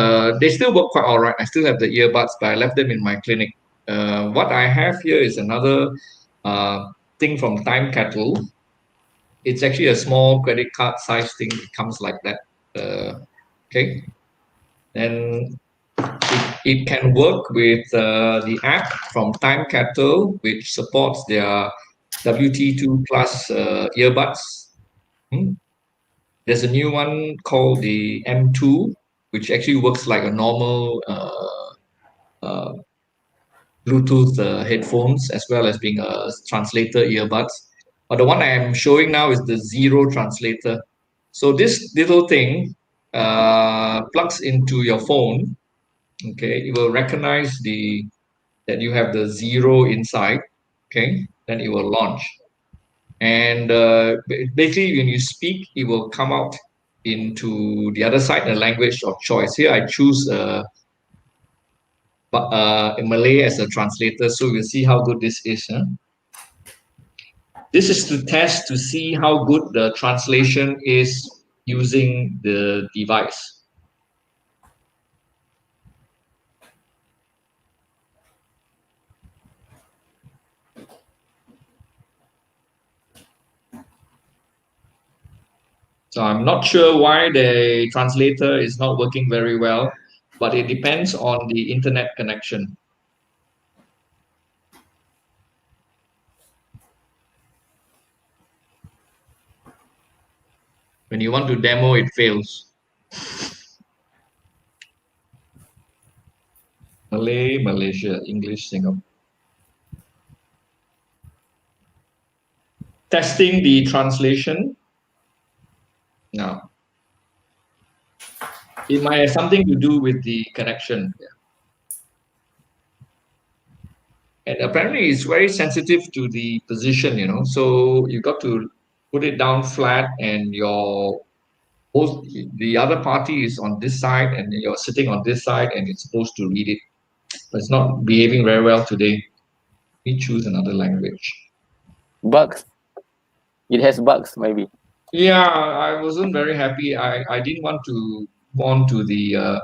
they still work quite all right. I still have the earbuds, but I left them in my clinic. What I have here is another thing from Time Kettle. It's actually a small credit card size thing. It comes like that. Okay. And it can work with the app from Time Kettle, which supports their WT2 Plus earbuds. There's a new one called the M2, which actually works like a normal Bluetooth headphones, as well as being a translator earbuds. But the one I am showing now is the Zero translator. So this little thing plugs into your phone. Okay, it will recognize that you have the zero inside. Okay, then it will launch. And basically, when you speak, it will come out into the other side, the language of choice. Here, I choose Malay as a translator, so we'll see how good this is. This is to test to see how good the translation is using the device. So I'm not sure why the translator is not working very well, but it depends on the internet connection. When you want to demo, it fails. Malay, Malaysia, English, Singapore. Testing the translation. Now, it might have something to do with the connection. And apparently it's very sensitive to the position, so you got to put it down flat, and the other party is on this side and you're sitting on this side, and it's supposed to read it, but it's not behaving very well today. We choose another language. Bugs. It has bugs, maybe. Yeah, I wasn't very happy. I didn't want to move on to the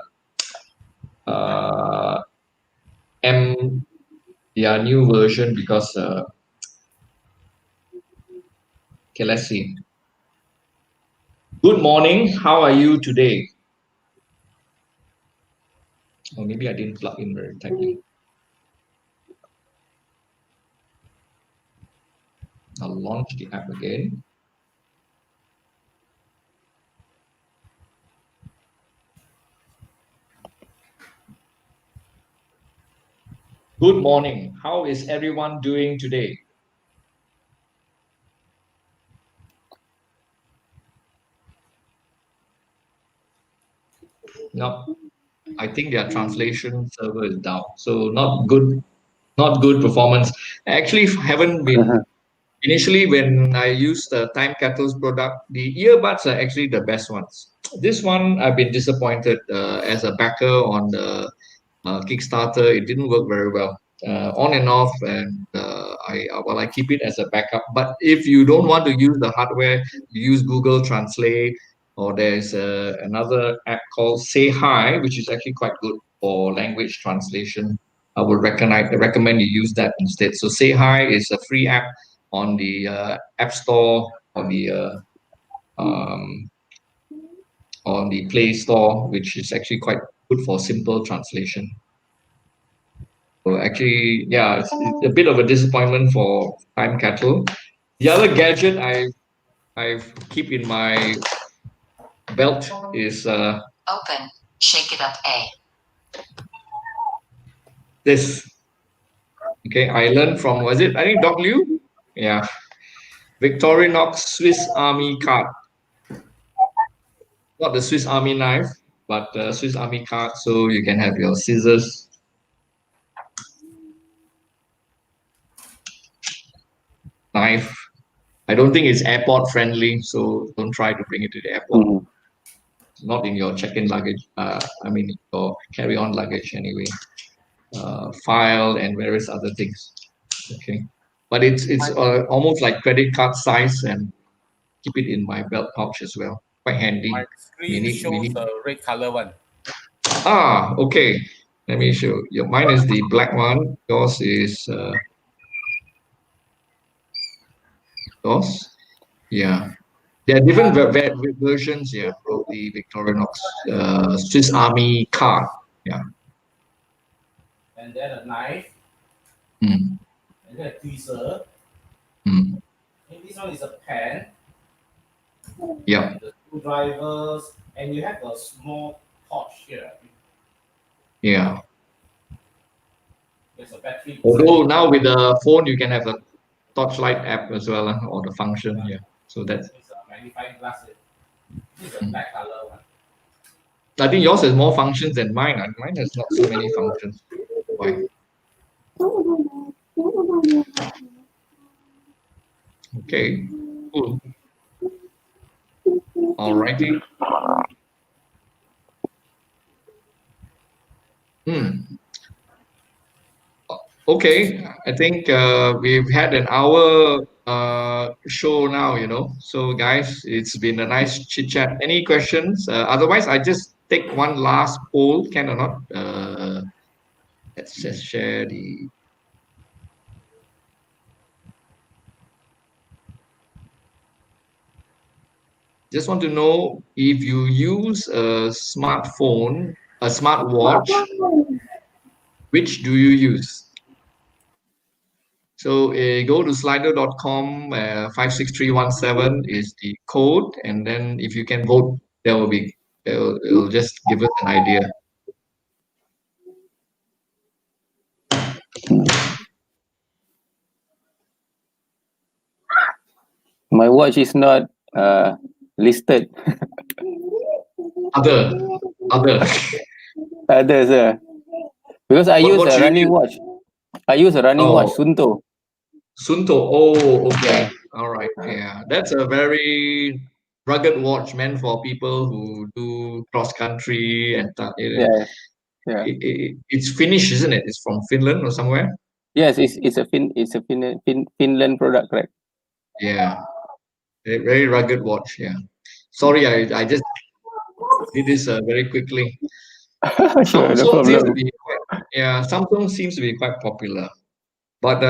new version because okay, let's see. Good morning. How are you today? Or maybe I didn't plug in very tightly. I'll launch the app again. Good morning. How is everyone doing today? No, I think their translation server is down. So not good performance. I actually haven't been initially when I used the Time Kettle's product, the earbuds are actually the best ones. This one I've been disappointed as a backer on the Kickstarter. It didn't work very well. On and off, and I keep it as a backup. But if you don't want to use the hardware, you use Google Translate, or there's another app called Say Hi, which is actually quite good for language translation. I would recommend you use that instead. So Say Hi is a free app on the App Store or on the Play Store, which is actually quite good for simple translation. So actually, yeah, it's a bit of a disappointment for Time Kettle. The other gadget I keep in my belt is Open. Shake it up A. this. Okay, I learned from, was it, I think Doc Liu? Yeah. Victorinox Swiss Army card. Not the Swiss Army knife, but the Swiss Army card, so you can have your scissors. Knife. I don't think it's airport friendly, so don't try to bring it to the airport. Not in your check-in luggage. I mean, your carry-on luggage anyway. File and various other things. Okay, but it's almost like credit card size, and keep it in my belt pouch as well. Quite handy. My screen shows the red color one. Ah, okay. Let me show you. Mine is the black one. Yours is yours. Yeah. There are different versions here of the Victorinox Swiss Army card. Yeah. And then a knife. Mm. And then a tweezer. Mm. And this one is a pen. Yeah. And the screwdrivers. And you have a small pouch here. Yeah. There's a battery. Although now with the phone, you can have a torchlight app as well, or the function. Yeah. So that's. It's a magnifying glass. This is a black color one. I think yours has more functions than mine. And mine has not so many functions. Why? Okay. Cool. Alrighty. Okay, I think we've had an hour show now, So guys, it's been a nice chit chat. Any questions? Otherwise, I just take one last poll, can or not? Let's just share the. Just want to know if you use a smartphone, a smartwatch, which do you use? So go to slido.com, 56317 is the code. And then if you can vote, it'll just give us an idea. My watch is not listed. Other. Others, because I use what a you running use? watch. I use a running watch, Sunto. Oh, okay. All right. Yeah, that's a very rugged watch meant for people who do cross country and Yeah. it's Finnish, isn't it? It's from Finland or somewhere. Yes, it's a Finland product, correct? Yeah, a very rugged watch. Yeah. Sorry, I just did this very quickly. Sure, no Samsung seems to problem. be Samsung seems to be quite popular, but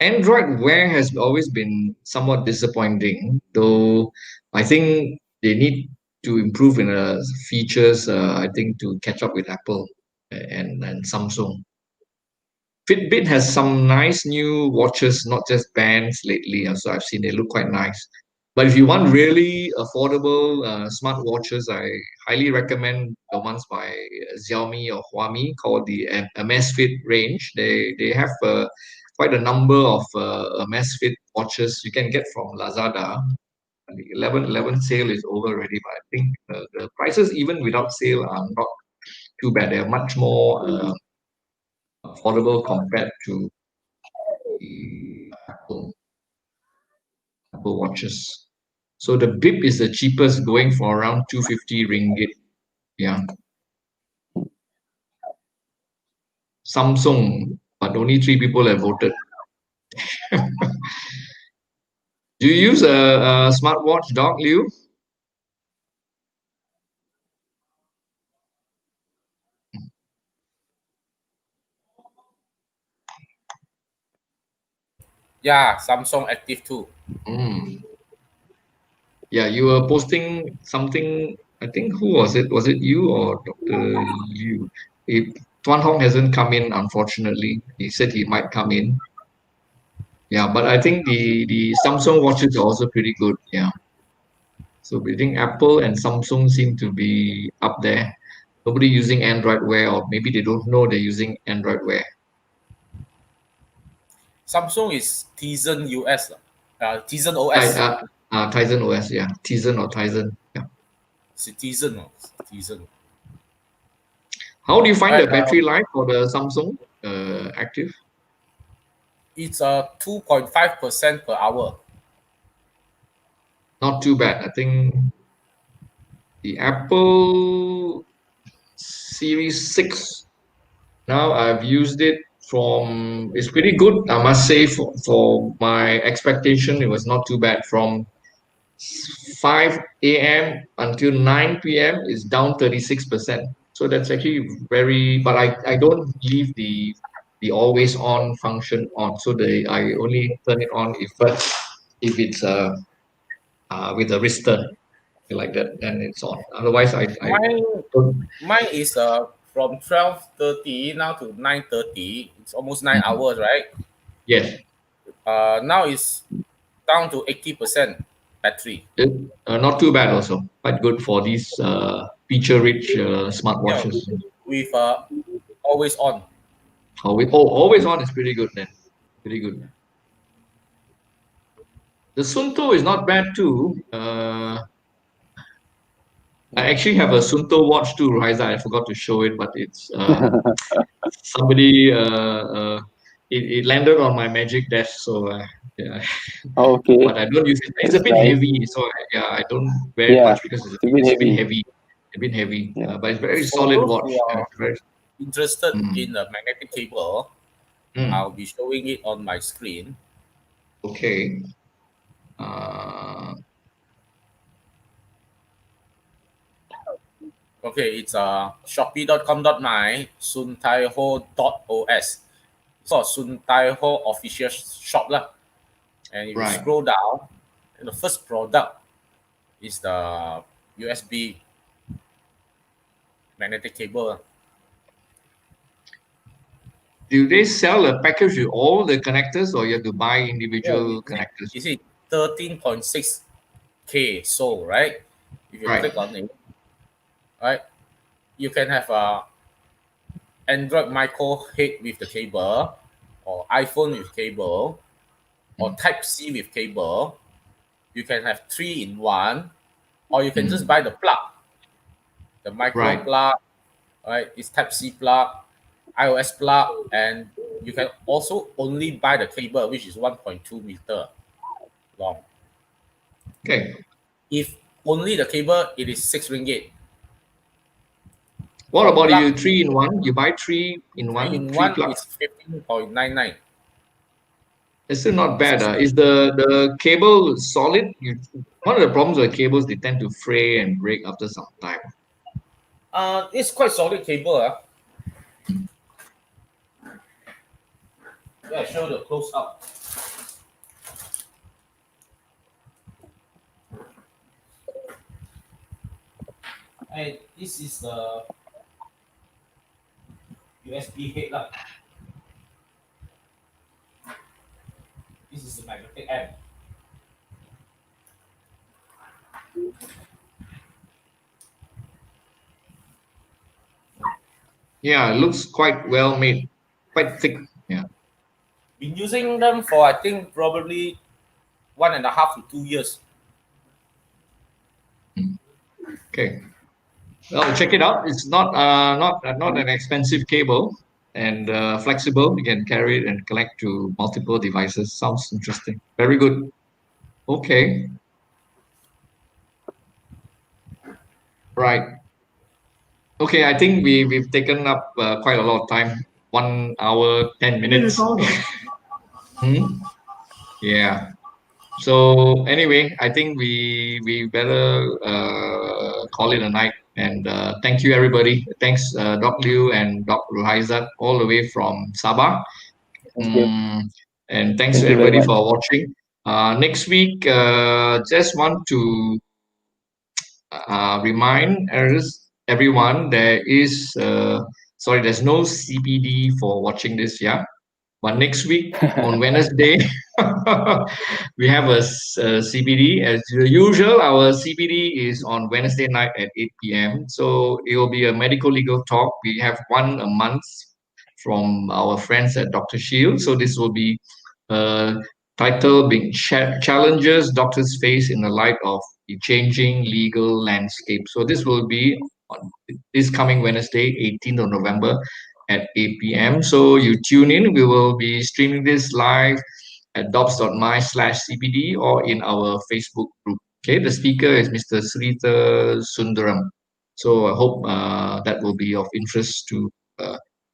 Android Wear has always been somewhat disappointing. Though I think they need to improve in features. I think to catch up with Apple and Samsung. Fitbit has some nice new watches, not just bands lately. So I've seen they look quite nice. But if you want really affordable smart-watches, I highly recommend the ones by Xiaomi or Huami called the Amazfit range. They have quite a number of Amazfit watches you can get from Lazada. The 11/11 sale is over already, but I think the prices even without sale are not too bad. They are much more affordable compared to the Apple watches. So the bib is the cheapest, going for around 250 ringgit. Yeah. Samsung, but only 3 people have voted. Do you use a smartwatch, Doc Liu? Yeah, Samsung Active 2. Mm. Yeah, you were posting something. I think who was it? Was it you or Dr. Liu? Tuan Hong hasn't come in, unfortunately. He said he might come in. Yeah, but I think the Samsung watches are also pretty good. Yeah. So we think Apple and Samsung seem to be up there. Nobody using Android Wear, or maybe they don't know they're using Android Wear. Samsung is Tizen US, Tizen Ti- OS, Tizen OS, yeah. Tizen or Tizen. Yeah. Citizen, Citizen. How do you find the Right, battery life for the Samsung Active? it's 2.5% per hour. Not too bad. I think the Apple Series 6, now I've used it it's pretty good. I must say for my expectation, it was not too bad. From 5 a.m. until 9 p.m. is down 36%. So that's actually but I don't leave the always on function on. So I only turn it on if it's with a wristern like that, then it's on. Otherwise, I Mine, don't. mine is from 12:30 now to 9:30. It's almost 9 hours, Mhm. right? Yes, Now it's down to 80% battery. not too bad also. Quite good for these feature-rich Yeah, smartwatches. with always on. Always on is pretty good then. Pretty good. The Sunto is not bad too. I actually have a Sunto watch too, Raiza. I forgot to show it, but it's somebody it landed on my magic desk, so yeah. Okay, But I don't use it. It's a that's bit nice. heavy, so yeah, I don't wear it Yeah, much because it's a bit it's a bit heavy. heavy. A bit heavy, Yeah. but it's very For solid those watch. who Yeah, are it's very. interested Mm, in the magnetic cable, mm, I'll be showing it on my screen. okay. Uh, Okay, it's shopee.com.my, suntaiho.os. So Sun Tai Ho official shop lah. And if you right. scroll down, the first product is the USB magnetic cable. Do they sell a package with all the connectors, or you have to buy Yeah, individual connectors? you see 13.6K sold, right? If you Right. click on it, right, you can have a Android micro head with the cable, or iPhone with cable, or Type C with cable. You can have 3 in 1, or you can just Mm, buy the plug, the micro right. plug, right? It's Type C plug, iOS plug, and you can also only buy the cable, which is 1.2 meter long. Okay. If only the cable, it is 6 ringgit. What For about if you plug, 3 in 1? You buy three in three one, in three one plugs. is 15.99. It's still not bad. Is the cable solid? One of the problems with cables, they tend to fray and break after some time. It's quite solid cable. Yeah, show the close up. And this is the USB head lah. This is the magnetic end. Yeah, it looks quite well made, quite thick. Yeah. Been using them for I think probably 1.5 to 2 years. Okay. Well, check it out. It's not an expensive cable and flexible. You can carry it and connect to multiple devices. Sounds interesting. Very good. Okay. Right. Okay, I think we've taken up quite a lot of time. 1 hour, 10 minutes. Yeah. So anyway, I think we better call it a night. And thank you, everybody. Thanks, Doc Liu and Doc Ruhaizat, all the way from Sabah. Thank you. And thanks Thank to you very everybody much. for watching. Next week, just want to remind everyone there's no CPD for watching this. Yeah. But next week on Wednesday, we have a CBD. As usual, our CBD is on Wednesday night at 8 p.m. So it will be a medical legal talk. We have one a month from our friends at Dr. Shield. So this will be title being Challenges Doctors Face in the Light of the Changing Legal Landscape. So this will be on this coming Wednesday, 18th of November at 8 p.m. So you tune in. We will be streaming this live at dobbs.my/cpd or in our Facebook group. Okay, the speaker is Mr. Srita Sundaram. So I hope that will be of interest to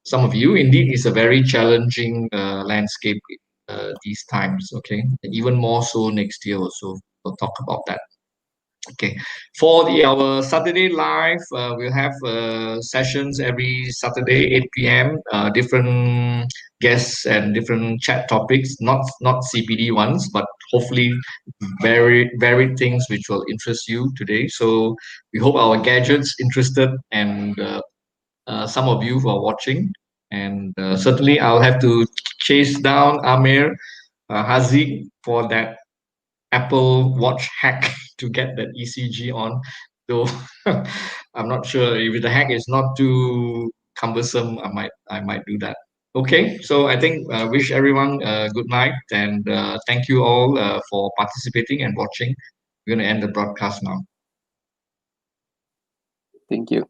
some of you. Indeed, it's a very challenging landscape these times. Okay, even more so next year also. We'll talk about that. Okay, for our Saturday live, we'll have sessions every Saturday 8 p.m. Different guests and different chat topics, not CPD ones, but hopefully varied things which will interest you today. So we hope our gadgets interested and some of you who are watching, and certainly I'll have to chase down Amir Haziq for that Apple Watch hack to get that ECG on. Though I'm not sure if the hack is not too cumbersome, I might do that. Okay, so I think wish everyone a good night and thank you all for participating and watching. We're going to end the broadcast now. Thank you.